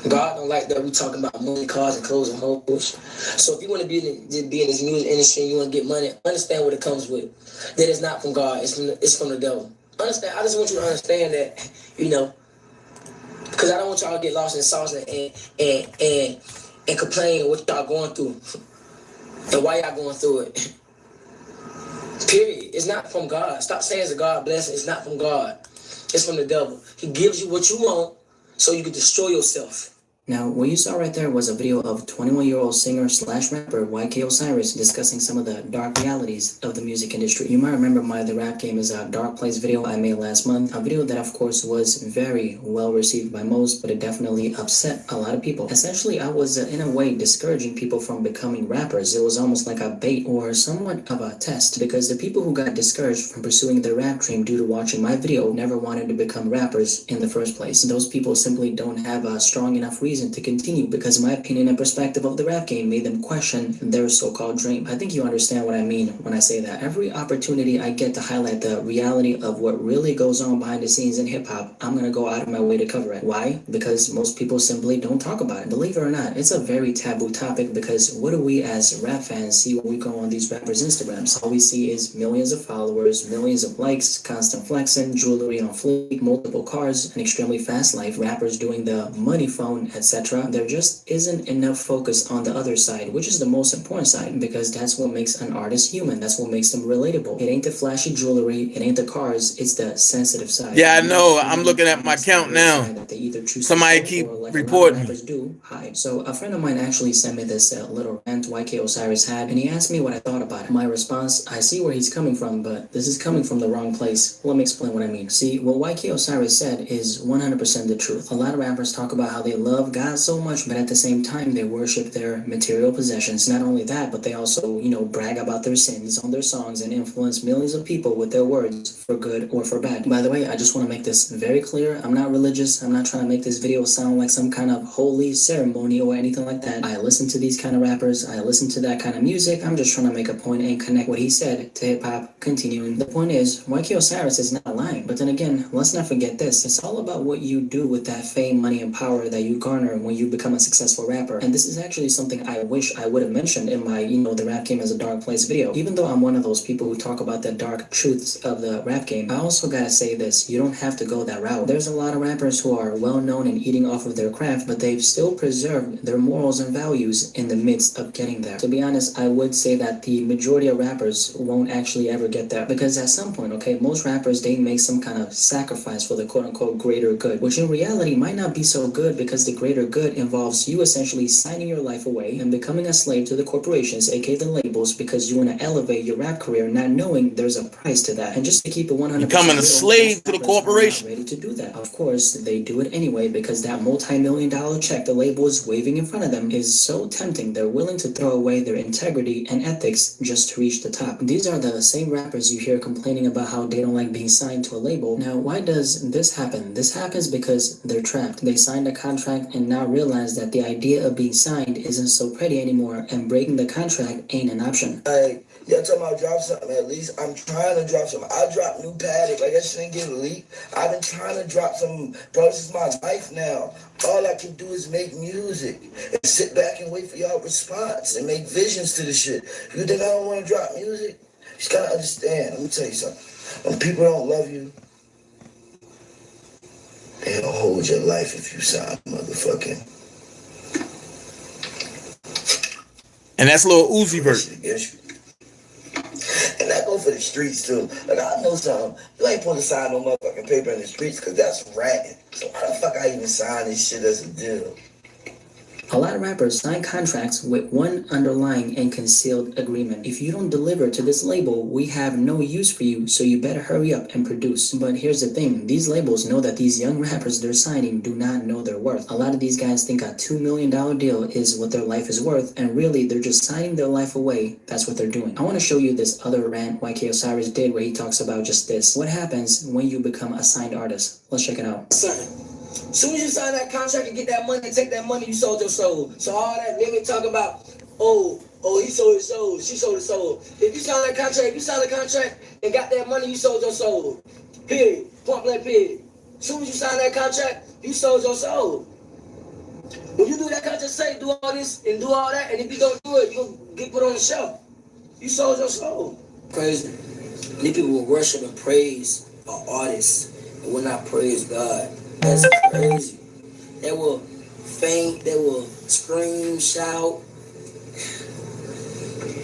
God don't like that we talking about money, cars, and clothes and hoes. So if you want to be in this music industry and you want to get money, understand what it comes with. That it's not from God. It's from the devil. Understand? I just want you to understand that, you know, because I don't want y'all to get lost in the sauce and complain what y'all going through and why y'all going through it. Period. It's not from God. Stop saying it's a God blessing. It's not from God. It's from the devil. He gives you what you want so you can destroy yourself. Now, what you saw right there was a video of 21-year-old singer/rapper YK Osiris discussing some of the dark realities of the music industry. You might remember my The Rap Game is a Dark Place video I made last month. A video that, of course, was very well received by most, but it definitely upset a lot of people. Essentially, I was, in a way, discouraging people from becoming rappers. It was almost like a bait or somewhat of a test, because the people who got discouraged from pursuing their rap dream due to watching my video never wanted to become rappers in the first place. Those people simply don't have a strong enough reason to continue, because my opinion and perspective of the rap game made them question their so-called dream. I think you understand what I mean when I say that. Every opportunity I get to highlight the reality of what really goes on behind the scenes in hip-hop, I'm gonna go out of my way to cover it. Why? Because most people simply don't talk about it. Believe it or not, it's a very taboo topic, because what do we as rap fans see when we go on these rappers' Instagrams? All we see is millions of followers, millions of likes, constant flexing, jewelry on fleek, multiple cars, an extremely fast life, rappers doing the money phone, etc. There just isn't enough focus on the other side, which is the most important side, because that's what makes an artist human. That's what makes them relatable. It ain't the flashy jewelry, it ain't the cars, it's the sensitive side. Yeah, I know. I'm looking at my count now. Somebody keep reporting. Do hide. So a friend of mine actually sent me this little rant YK Osiris had, and he asked me what I thought about it. My response: I see where he's coming from, but this is coming from the wrong place. Let me explain what I mean. See, what YK Osiris said is 100% the truth. A lot of rappers talk about how they love God so much, but at the same time they worship their material possessions. Not only that, but they also, you know, brag about their sins on their songs and influence millions of people with their words, for good or for bad. By the way, I just want to make this very clear. I'm not religious. I'm not trying to make this video sound like some kind of holy ceremony or anything like that. I listen to these kind of rappers. I listen to that kind of music. I'm just trying to make a point and connect what he said to hip-hop. Continuing. The point is, YK Osiris is not lying. But then again, let's not forget this. It's all about what you do with that fame, money, and power that you garner when you become a successful rapper. And this is actually something I wish I would have mentioned in my, you know, The Rap Game is a Dark Place video. Even though I'm one of those people who talk about the dark truths of the rap game, I also gotta say this: you don't have to go that route. There's a lot of rappers who are well known and eating off of their craft, but they've still preserved their morals and values in the midst of getting there. To be honest, I would say that the majority of rappers won't actually ever get there, because at some point, okay, most rappers, they make some kind of sacrifice for the quote-unquote greater good, which in reality might not be so good, because the greater good involves you essentially signing your life away and becoming a slave to the corporations, aka the labels, because you want to elevate your rap career, not knowing there's a price to that. And just to keep it 100%, becoming a slave to the corporation. Ready to do that. Of course, they do it anyway, because that multi-million-dollar check the label is waving in front of them is so tempting. They're willing to throw away their integrity and ethics just to reach the top. These are the same rappers you hear complaining about how they don't like being signed to a label. Now, why does this happen? This happens because they're trapped. They signed a contract and now realize that the idea of being signed isn't so pretty anymore, and breaking the contract ain't an option. Like, y'all talking about drop something, at least I'm trying to drop something. I dropped new Paddock, like that shit ain't get leaked. I've been trying to drop some, bro, this is my life now. All I can do is make music and sit back and wait for y'all response and make visions to the shit. You think I don't want to drop music? You just gotta understand, let me tell you something. When people don't love you, they'll hold your life if you sign motherfucking. And that's Lil Uzi Vert. And that go for the streets too. Like, I know something. You ain't supposed to sign no motherfucking fucking paper in the streets because that's ratting. So why the fuck I even sign this shit as a deal? A lot of rappers sign contracts with one underlying and concealed agreement. If you don't deliver to this label, we have no use for you, so you better hurry up and produce. But here's the thing, these labels know that these young rappers they're signing do not know their worth. A lot of these guys think a $2 million deal is what their life is worth, and really they're just signing their life away. That's what they're doing. I want to show you this other rant YK Osiris did where he talks about just this. What happens when you become a signed artist? Let's check it out. As soon as you sign that contract and get that money and take that money, you sold your soul. So all that women talk about, oh, he sold his soul, she sold his soul. If you sign that contract, if you sign the contract and got that money, you sold your soul. Period. Point blank period. As soon as you sign that contract, you sold your soul. When you do that contract, say do all this and do all that, and if you don't do it, you'll get put on the shelf. You sold your soul. Crazy. These people will worship and praise an artist and will not praise God. That's crazy. They will faint, they will scream, shout.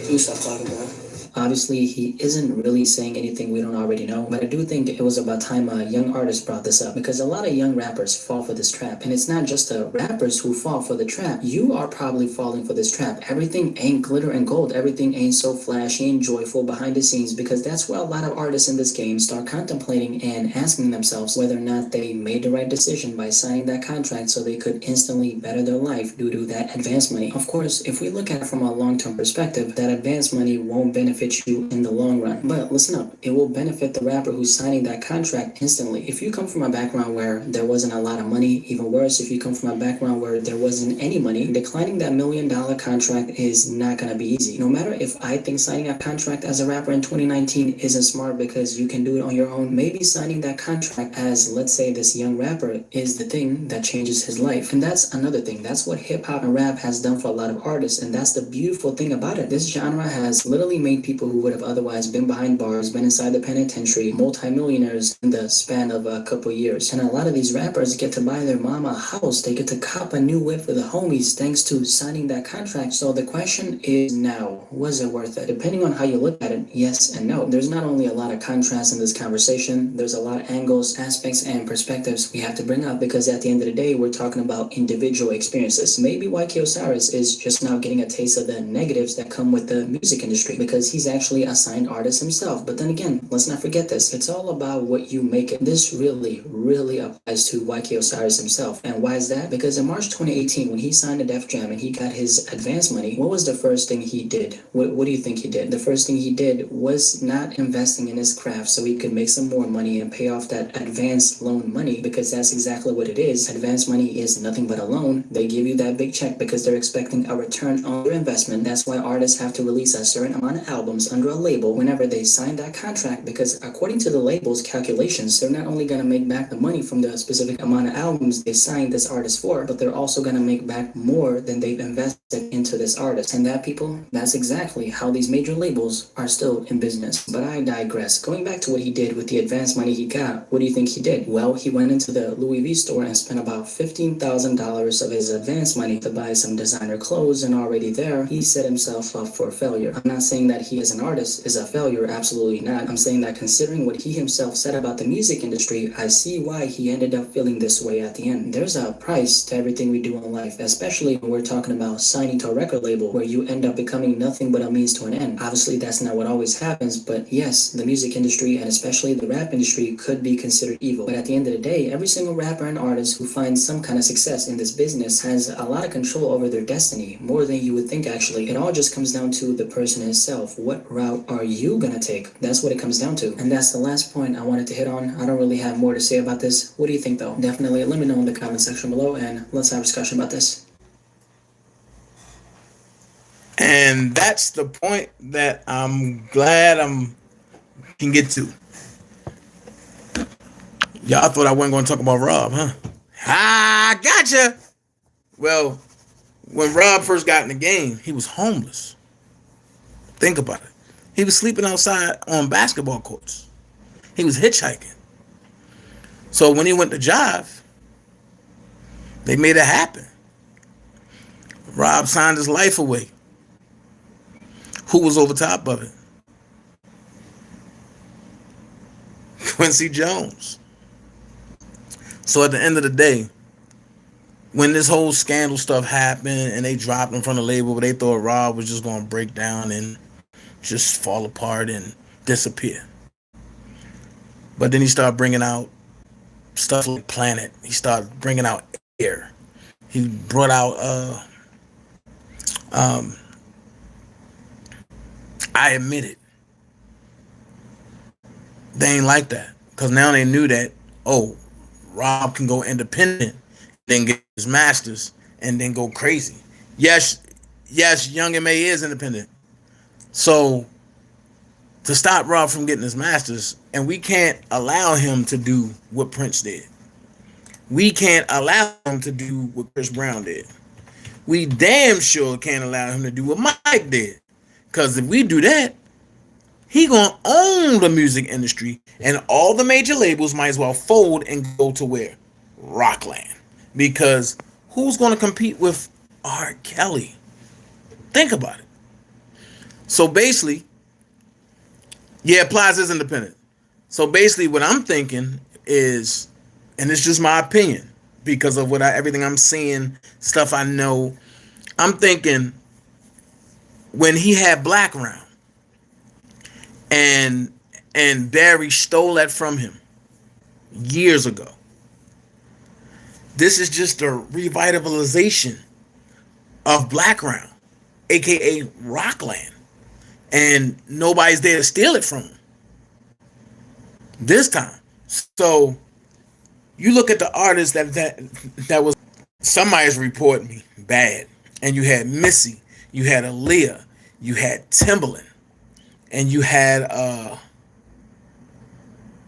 Let me stop talking about it. Obviously, he isn't really saying anything we don't already know, but I do think it was about time a young artist brought this up, because a lot of young rappers fall for this trap, and it's not just the rappers who fall for the trap. You are probably falling for this trap. Everything ain't glitter and gold. Everything ain't so flashy and joyful behind the scenes, because that's where a lot of artists in this game start contemplating and asking themselves whether or not they made the right decision by signing that contract so they could instantly better their life due to that advance money. Of course, if we look at it from a long-term perspective, that advance money won't benefit you in the long run. But listen up, it will benefit the rapper who's signing that contract instantly. If you come from a background where there wasn't a lot of money, even worse, if you come from a background where there wasn't any money, declining that $1 million contract is not going to be easy. No matter if I think signing a contract as a rapper in 2019 isn't smart because you can do it on your own, maybe signing that contract as, let's say, this young rapper is the thing that changes his life. And that's another thing. That's what hip-hop and rap has done for a lot of artists, and that's the beautiful thing about it. This genre has literally made people who would have otherwise been behind bars, been inside the penitentiary, multi-millionaires in the span of a couple years. And a lot of these rappers get to buy their mama a house. They get to cop a new whip for the homies thanks to signing that contract. So the question is now, was it worth it? Depending on how you look at it, yes and no. There's not only a lot of contrast in this conversation, there's a lot of angles, aspects, and perspectives we have to bring up, because at the end of the day, we're talking about individual experiences. Maybe YK Osiris is just now getting a taste of the negatives that come with the music industry, because he's actually a signed artist himself. But then again, let's not forget this. It's all about what you make it. This really applies to YK Osiris himself. And why is that? Because in March 2018, when he signed to Def Jam and he got his advance money, what was the first thing he did? What do you think he did? The first thing he did was not investing in his craft so he could make some more money and pay off that advance loan money, because that's exactly what it is. Advance money is nothing but a loan. They give you that big check because they're expecting a return on their investment. That's why artists have to release a certain amount of albums under a label whenever they sign that contract, because according to the label's calculations, they're not only going to make back the money from the specific amount of albums they signed this artist for, but they're also going to make back more than they've invested into this artist. And that, people, that's exactly how these major labels are still in business. But I digress. Going back to what he did with the advance money he got, what do you think he did? Well, he went into the Louis V store and spent about $15,000 of his advance money to buy some designer clothes, and already there, he set himself up for failure. I'm not saying that he as an artist is a failure, absolutely not. I'm saying that considering what he himself said about the music industry, I see why he ended up feeling this way at the end. There's a price to everything we do in life, especially when we're talking about signing to a record label where you end up becoming nothing but a means to an end. Obviously, that's not what always happens, but yes, the music industry and especially the rap industry could be considered evil. But at the end of the day, every single rapper and artist who finds some kind of success in this business has a lot of control over their destiny, more than you would think actually. It all just comes down to the person himself. What route are you gonna take? That's what it comes down to. And that's the last point I wanted to hit on. I don't really have more to say about this. What do you think though? Definitely let me know in the comment section below, and let's have a discussion about this. And that's the point that I'm glad can get to. Y'all thought I wasn't going to talk about Rob, huh? Ah, gotcha. Well, when Rob first got in the game, he was homeless. Think about it. He was sleeping outside on basketball courts. He was hitchhiking. So when he went to Jive, they made it happen. Rob signed his life away. Who was over top of it? Quincy Jones. So at the end of the day, when this whole scandal stuff happened and they dropped him from the label, but they thought Rob was just going to break down and just fall apart and disappear. But then he started bringing out stuff like Planet. He started bringing out Air. He brought out I Admit It. They ain't like that, because now they knew that, oh, Rob can go independent, then get his masters, and then go crazy. Yes, Young M.A. is independent. So to stop Rob from getting his masters, and we can't allow him to do what Prince did. We can't allow him to do what Chris Brown did. We damn sure can't allow him to do what Mike did. Because if we do that, he gonna own the music industry, and all the major labels might as well fold and go to where? Rockland. Because who's gonna compete with R. Kelly? Think about it. So basically, yeah, Plies is independent. So basically what I'm thinking is, and it's just my opinion because of everything I'm seeing, stuff I know, I'm thinking when he had Black Round and Barry stole that from him years ago, this is just a revitalization of Black Round, aka Rockland, and nobody's there to steal it from him this time. So you look at the artists that was, somebody's reporting me bad, and you had Missy, you had Aaliyah, you had Timbaland, and you had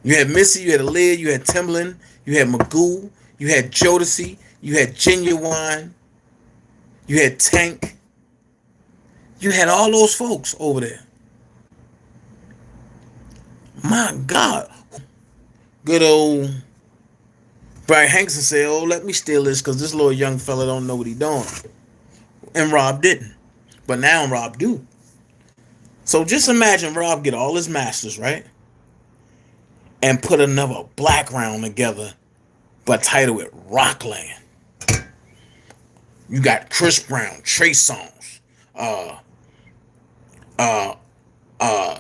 Missy, you had Aaliyah, you had Timbaland, you had Magoo, you had Jodeci, you had Genuine, you had Tank, you had all those folks over there. My God. Good old Brian Hankson said, oh, let me steal this because this little young fella don't know what he doing. And Rob didn't. But now Rob do. So just imagine Rob get all his masters, right? And put another Black Round together, but title it Rockland. You got Chris Brown, Trey Songz,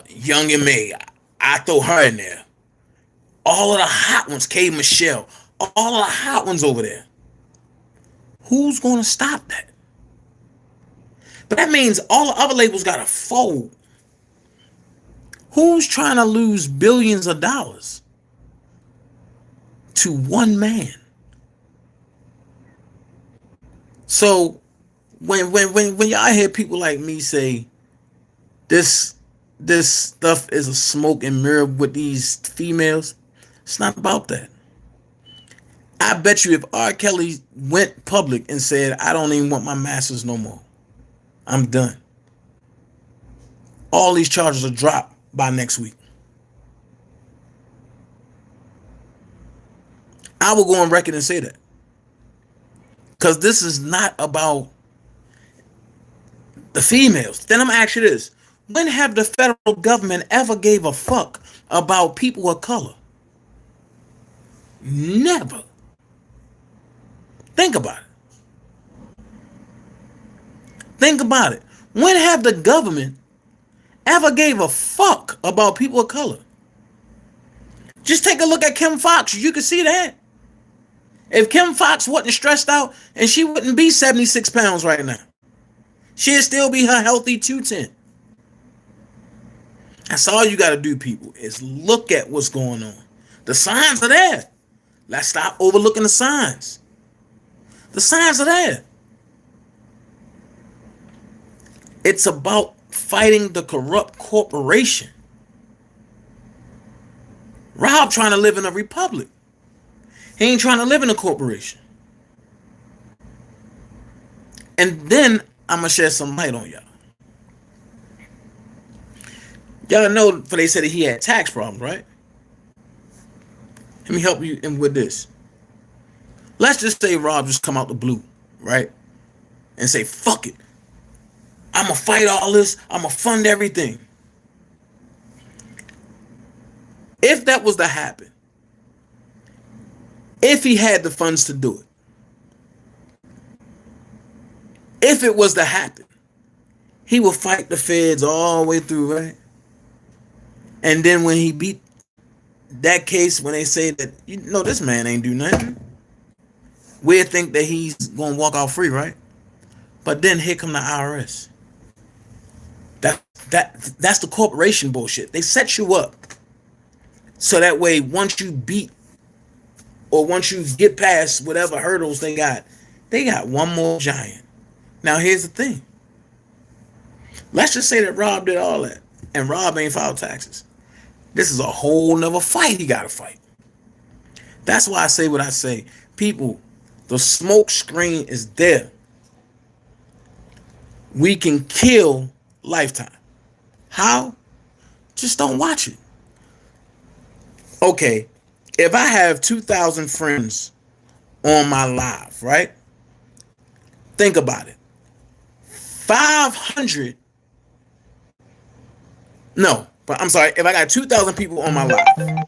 Young M.A. I throw her in there. All of the hot ones, K. Michelle, all of the hot ones over there. Who's going to stop that? But that means all the other labels got to fold. Who's trying to lose billions of dollars to one man? So when y'all hear people like me say this stuff is a smoke and mirror with these females, it's not about that. I bet you if R. Kelly went public and said, I don't even want my masters no more, I'm done, all these charges will drop by next week. I will go on record and say that. Because this is not about the females. Then I'm going to ask you this. When have the federal government ever gave a fuck about people of color? Never. Think about it. Think about it. When have the government ever gave a fuck about people of color? Just take a look at Kim Fox. You can see that. If Kim Fox wasn't stressed out, and she wouldn't be 76 pounds right now, she'd still be her healthy 210. That's all you got to do, people, is look at what's going on. The signs are there. Let's stop overlooking the signs. The signs are there. It's about fighting the corrupt corporation. Rob trying to live in a republic. He ain't trying to live in a corporation. And then I'm going to shed some light on y'all. Y'all know, for they said that he had tax problems, right? Let me help you in with this. Let's just say Rob just come out the blue, right? And say, fuck it. I'm going to fight all this. I'm going to fund everything. If that was to happen, if he had the funds to do it, if it was to happen, he would fight the feds all the way through, right? And then when he beat that case, when they say that, you know, this man ain't do nothing, we'd think that he's gonna walk out free, right? But then here come the IRS. That's the corporation bullshit. They set you up so that way once you beat or once you get past whatever hurdles they got one more giant. Now here's the thing. Let's just say that Rob did all that and Rob ain't filed taxes. This is a whole nother fight he got to fight. That's why I say what I say. People, the smoke screen is there. We can kill Lifetime. How? Just don't watch it. Okay, if I have 2,000 friends on my live, right? Think about it. 500. No, but I'm sorry. If I got 2,000 people on my live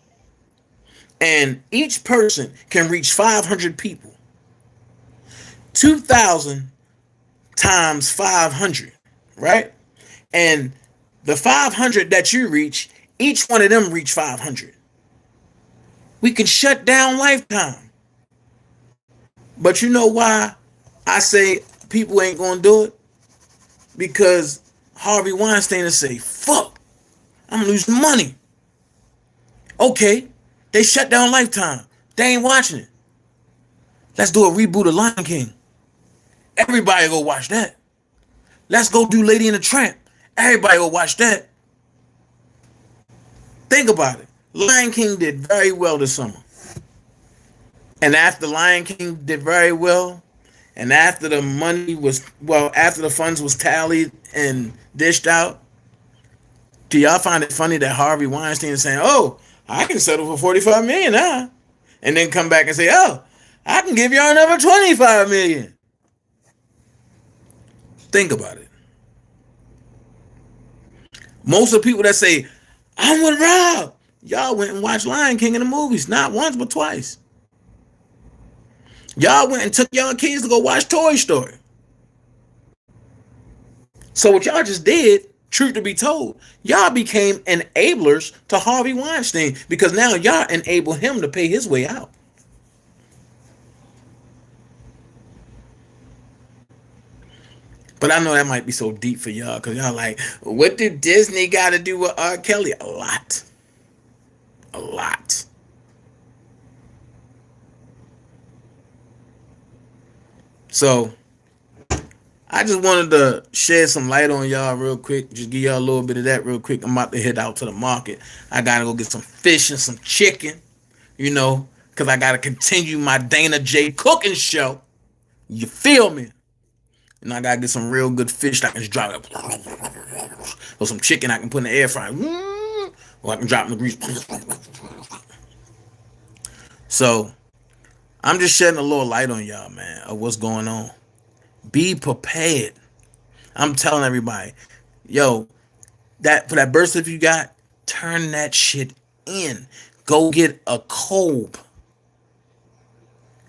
and each person can reach 500 people, 2,000 times 500, right? And the 500 that you reach, each one of them reach 500. We can shut down Lifetime. But you know why I say people ain't gonna do it? Because Harvey Weinstein will say, fuck, I'm losing money. Okay, they shut down Lifetime. They ain't watching it. Let's do a reboot of Lion King. Everybody go watch that. Let's go do Lady and the Tramp. Everybody go watch that. Think about it. Lion King did very well this summer. And after Lion King did very well, and after the money was, well, after the funds was tallied and dished out, do y'all find it funny that Harvey Weinstein is saying, oh, I can settle for $45 million now, and then come back and say, oh, I can give y'all another $25 million. Think about it. Most of the people that say, I'm with Rob, y'all went and watched Lion King in the movies, not once but twice. Y'all went and took y'all kids to go watch Toy Story. So what y'all just did, truth to be told, y'all became enablers to Harvey Weinstein because now y'all enable him to pay his way out. But I know that might be so deep for y'all because y'all like, what do Disney got to do with R. Kelly? A lot. A lot. So I just wanted to shed some light on y'all real quick. Just give y'all a little bit of that real quick. I'm about to head out to the market. I got to go get some fish and some chicken, you know, because I got to continue my Dana J cooking show. You feel me? And I got to get some real good fish that I can just drop it. Or some chicken I can put in the air fryer. Or I can drop in the grease. So I'm just shedding a little light on y'all, man, of what's going on. Be prepared. I'm telling everybody, yo, that for that birth certificate you got, turn that shit in. Go get a COLB.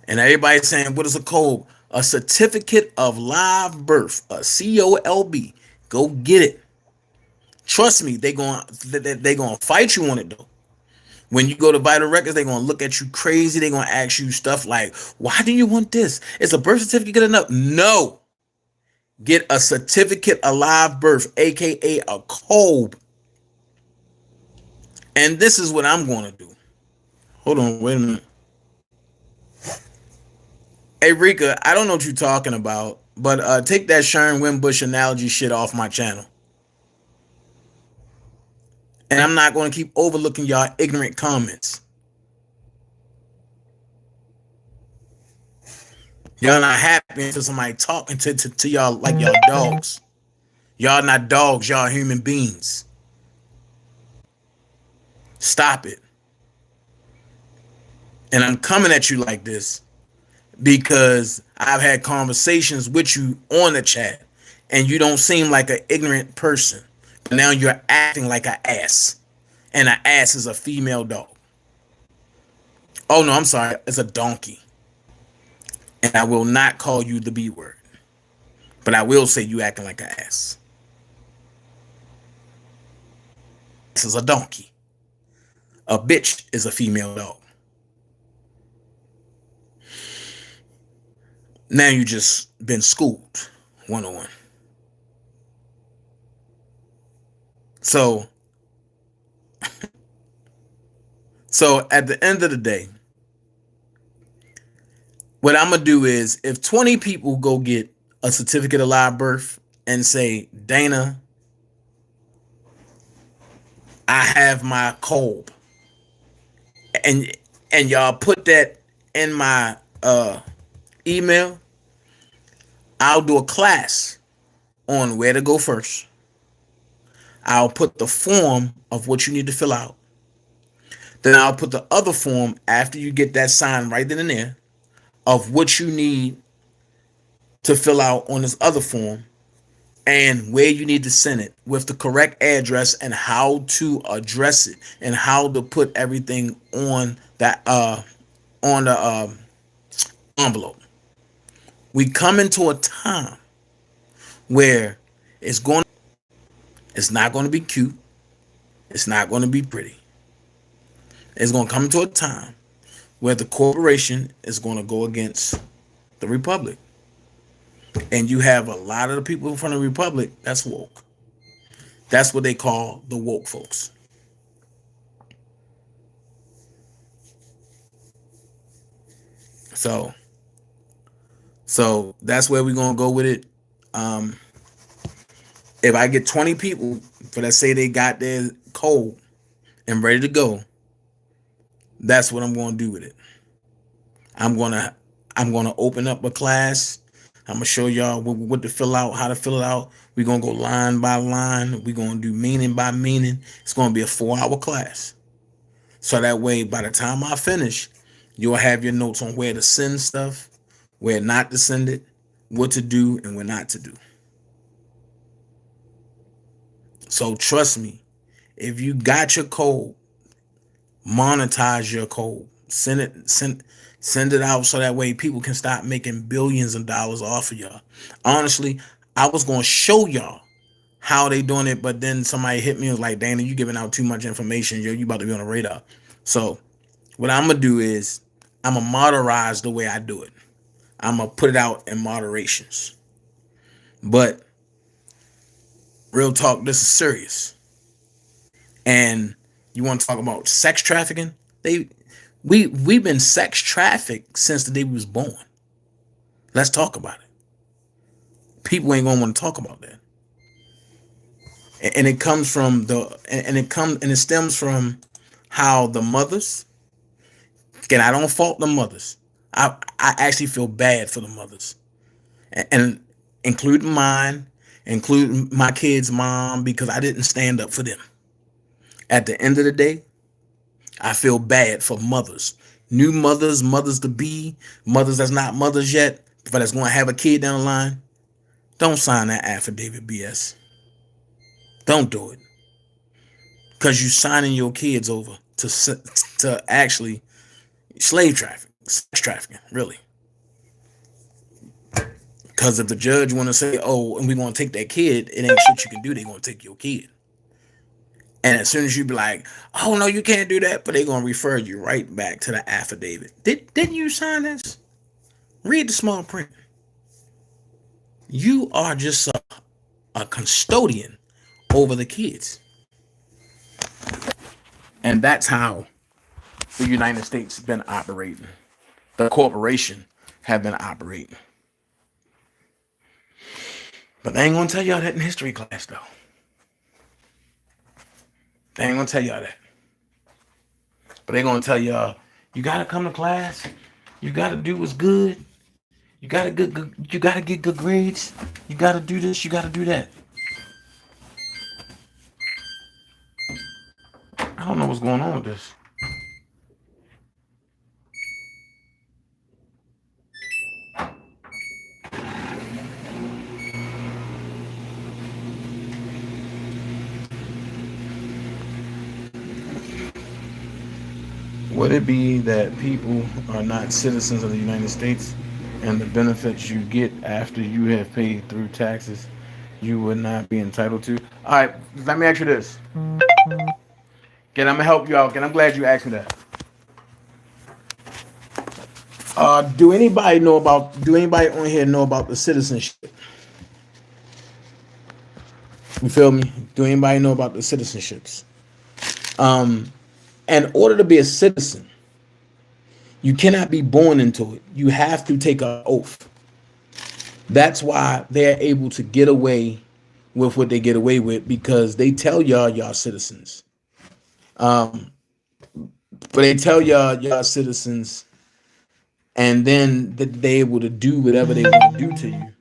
And everybody's saying, what is a COLB? A certificate of live birth, a COLB. Go get it. Trust me, they gonna fight you on it though. When you go to Vital Records, they're going to look at you crazy. They're going to ask you stuff like, why do you want this? Is a birth certificate good enough? No. Get a certificate of live birth, a.k.a. a COLB. And this is what I'm going to do. Hold on, wait a minute. Hey, Rika, I don't know what you're talking about, but take that Sharon Wimbush analogy shit off my channel. And I'm not going to keep overlooking y'all ignorant comments. Y'all not happy until somebody talking to y'all like y'all dogs. Y'all not dogs, y'all human beings. Stop it. And I'm coming at you like this because I've had conversations with you on the chat and you don't seem like an ignorant person. Now you're acting like an ass. And an ass is a female dog. Oh no, I'm sorry. It's a donkey. And I will not call you the B word. But I will say you acting like an ass. This is a donkey. A bitch is a female dog. Now you just been schooled 101. So at the end of the day, what I'm going to do is if 20 people go get a certificate of live birth and say, Dana, I have my Kolb, and y'all put that in my email, I'll do a class on where to go first. I'll put the form of what you need to fill out. Then I'll put the other form after you get that signed right then and there of what you need to fill out on this other form and where you need to send it with the correct address and how to address it and how to put everything on that on the envelope. We come into a time where it's not going to be cute. It's not going to be pretty. It's going to come to a time where the corporation is going to go against the Republic. And you have a lot of the people in front of the Republic that's woke. That's what they call the woke folks. So that's where we're going to go with it. If I get 20 people for that say they got their Kolb and ready to go, that's what I'm going to do with it. I'm going to open up a class. I'm going to show y'all what to fill out, how to fill it out. We're going to go line by line. We're going to do meaning by meaning. It's going to be a 4-hour class. So that way, by the time I finish, you'll have your notes on where to send stuff, where not to send it, what to do, and what not to do. So trust me, if you got your Kolb, monetize your Kolb. Send it out so that way people can start making billions of dollars off of y'all. Honestly, I was going to show y'all how they doing it, but then somebody hit me and was like, Dana, you giving out too much information. Yo, you about to be on the radar. So what I'm going to do is I'm going to moderize the way I do it. I'm going to put it out in moderations. But real talk, this is serious. And you want to talk about sex trafficking? We've been sex trafficked since the day we was born. Let's talk about it. People ain't gonna want to talk about that. And it comes from it stems from how the mothers. Again, I don't fault the mothers. I actually feel bad for the mothers, and including mine, including my kid's mom, because I didn't stand up for them. At the end of the day, I feel bad for mothers, new mothers, mothers to be, mothers that's not mothers yet, but that's going to have a kid down the line. Don't sign that affidavit BS. Don't do it. Because you're signing your kids over to actually slave traffic, sex trafficking, really. Because if the judge want to say, oh, and we're going to take that kid, it ain't shit you can do. They're going to take your kid. And as soon as you be like, oh, no, you can't do that, but they're going to refer you right back to the affidavit. Didn't you sign this? Read the small print. You are just a custodian over the kids. And that's how the United States has been operating. The corporation have been operating. But they ain't going to tell y'all that in history class, though. They ain't going to tell y'all that. But they're going to tell y'all, you got to come to class. You got to do what's good. You got to get good grades. You got to do this. You got to do that. I don't know what's going on with this. Would it be that people are not citizens of the United States and the benefits you get after you have paid through taxes you would not be entitled to? All right, let me ask you this. Again, I'm gonna help you out. Again, I'm glad you asked me that. Do anybody on here know about the citizenship? You feel me? Do anybody know about the citizenships? In order to be a citizen, you cannot be born into it. You have to take an oath. That's why they're able to get away with what they get away with, because they tell y'all citizens. But they tell y'all citizens, and then they're able to do whatever they want to do to you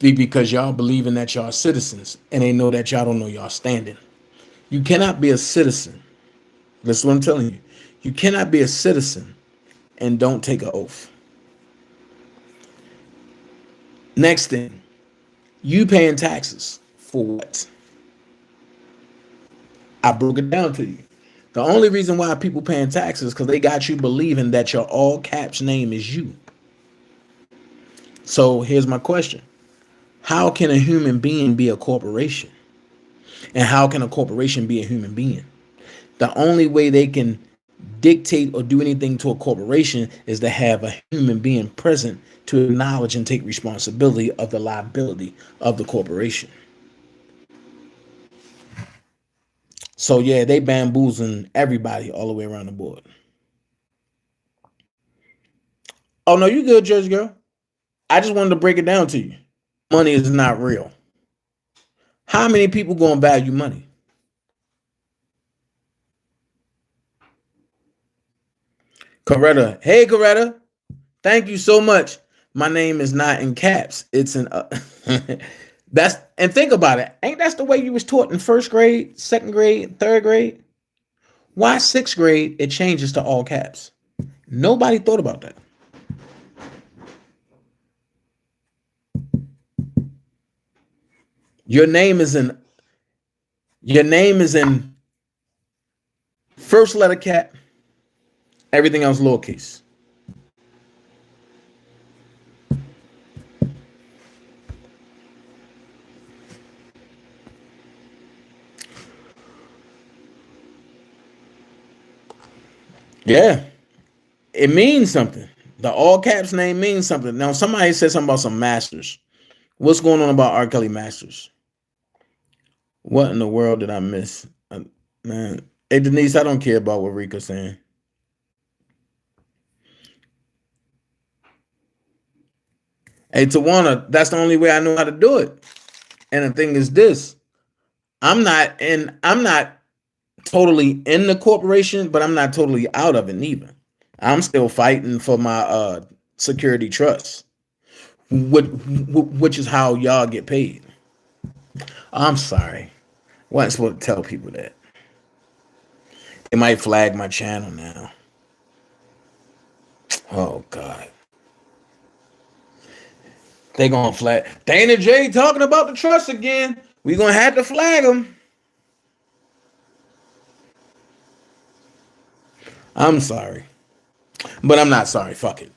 because y'all believing that y'all citizens, and they know that y'all don't know y'all standing. You cannot be a citizen. That's what I'm telling you. You cannot be a citizen and don't take an oath. Next thing, you paying taxes for what? I broke it down to you. The only reason why people paying taxes is because they got you believing that your all caps name is you. So here's my question. How can a human being be a corporation? And how can a corporation be a human being? The only way they can dictate or do anything to a corporation is to have a human being present to acknowledge and take responsibility of the liability of the corporation. So yeah, they bamboozling everybody all the way around the board. Oh no, you good, Jersey girl. I just wanted to break it down to you. Money is not real. How many people gonna value money? Coretta. Hey, Coretta. Thank you so much. My name is not in caps. It's in that's, and think about it. Ain't that's the way you was taught in first grade, second grade, third grade? Why sixth grade it changes to all caps? Nobody thought about that. Your name is in first letter cap. Everything else lowercase. Yeah, it means something. The all caps name means something. Now, somebody said something about some masters. What's going on about R. Kelly masters? What in the world did I miss? Man, hey Denise, I don't care about what Rika's saying. Hey Tawana, that's the only way I know how to do it. And the thing is this: I'm not totally in the corporation, but I'm not totally out of it neither. I'm still fighting for my security trust, which is how y'all get paid. I'm sorry. I wasn't supposed to tell people that. They might flag my channel now. Oh God. They gonna flag Dana J talking about the trust again. We gonna have to flag them. I'm sorry, but I'm not sorry. Fuck it.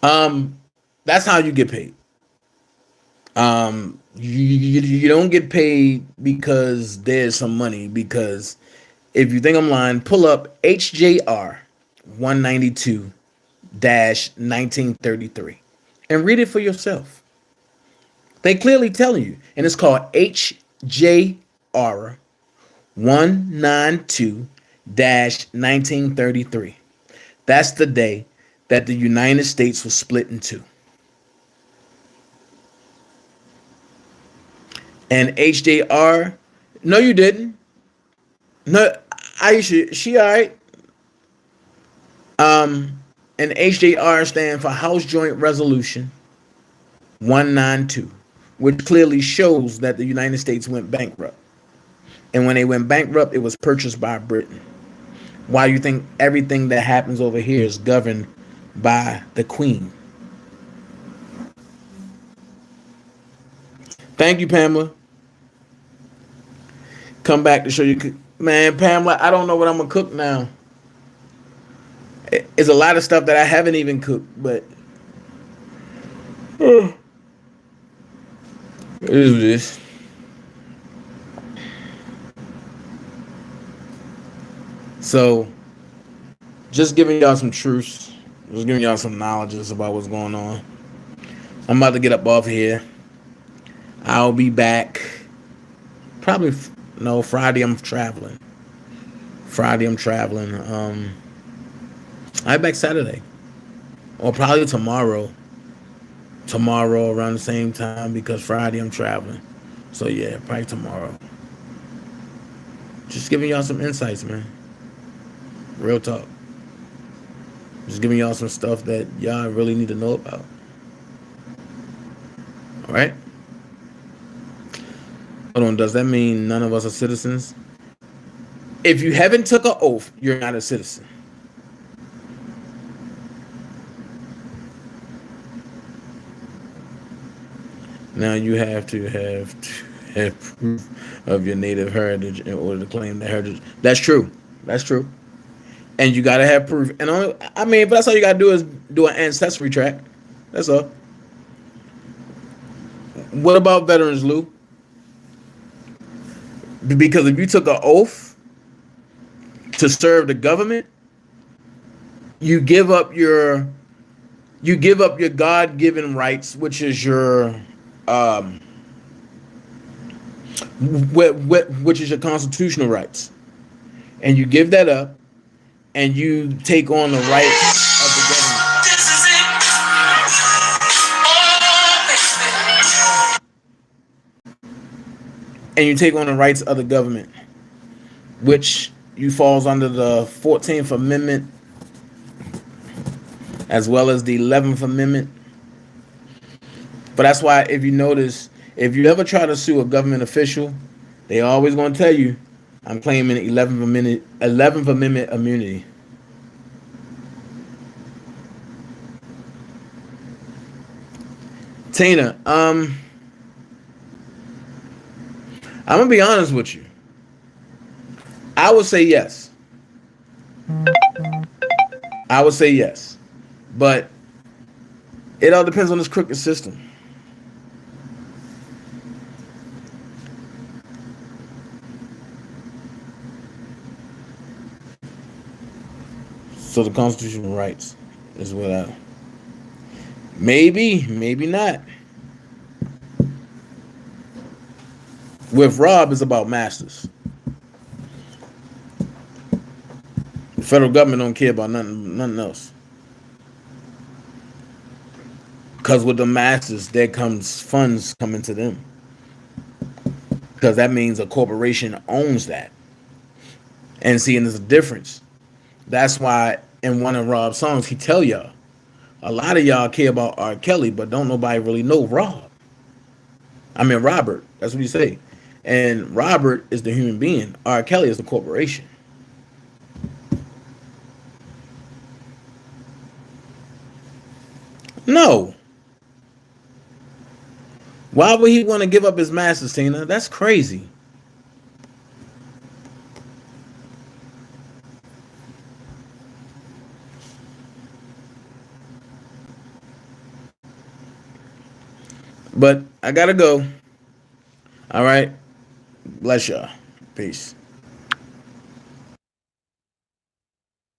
That's how you get paid. You don't get paid because there's some money. Because if you think I'm lying, pull up HJR 192-1933 and read it for yourself. They clearly tell you, and it's called HJR 192-1933. That's the day that the United States was split in two. And HJR, no, you didn't. No, Aisha, she all right. And HJR stands for House Joint Resolution 192, which clearly shows that the United States went bankrupt. And when they went bankrupt, it was purchased by Britain. Why you think everything that happens over here is governed by the Queen? Thank you, Pamela. Come back to show you. Man, Pamela, I don't know what I'm going to cook now. It's a lot of stuff that I haven't even cooked, but it is what it is. So, just giving y'all some truths, just giving y'all some knowledge about what's going on. I'm about to get up off here. I'll be back. Probably no Friday. I'm traveling. I'll be back Saturday, or probably tomorrow. Tomorrow around the same time, because Friday I'm traveling. So yeah, probably tomorrow. Just giving y'all some insights, man. Real talk. Just giving y'all some stuff that y'all really need to know about. All right? Hold on, does that mean none of us are citizens? If you haven't took an oath, you're not a citizen. Now you have to have proof of your native heritage in order to claim the heritage. That's true. That's true. And you gotta have proof. And but that's all you gotta do is do an ancestry track. That's all. What about veterans, Lou? Because if you took an oath to serve the government, you give up your God-given rights, which is your which is your constitutional rights, and you give that up, and you take on the rights of the government. And you take on the rights of the government, which you falls under the 14th Amendment as well as the 11th Amendment. But that's why, if you notice, if you ever try to sue a government official, they always going to tell you, I'm claiming 11th Amendment immunity. Tina, I'm going to be honest with you. I would say yes. But it all depends on this crooked system. So the constitutional rights is what I... Maybe not. With Rob, it's about masters. The federal government don't care about nothing else. Because with the masters, there comes funds coming to them. Because that means a corporation owns that. And see, and there's a difference. That's why in one of Rob's songs, he tell y'all, a lot of y'all care about R. Kelly, but don't nobody really know Rob. I mean, Robert. That's what you say. And Robert is the human being. R. Kelly is the corporation. No. Why would he want to give up his masters, Tina? That's crazy. But I gotta go. All right. Bless y'all. Peace.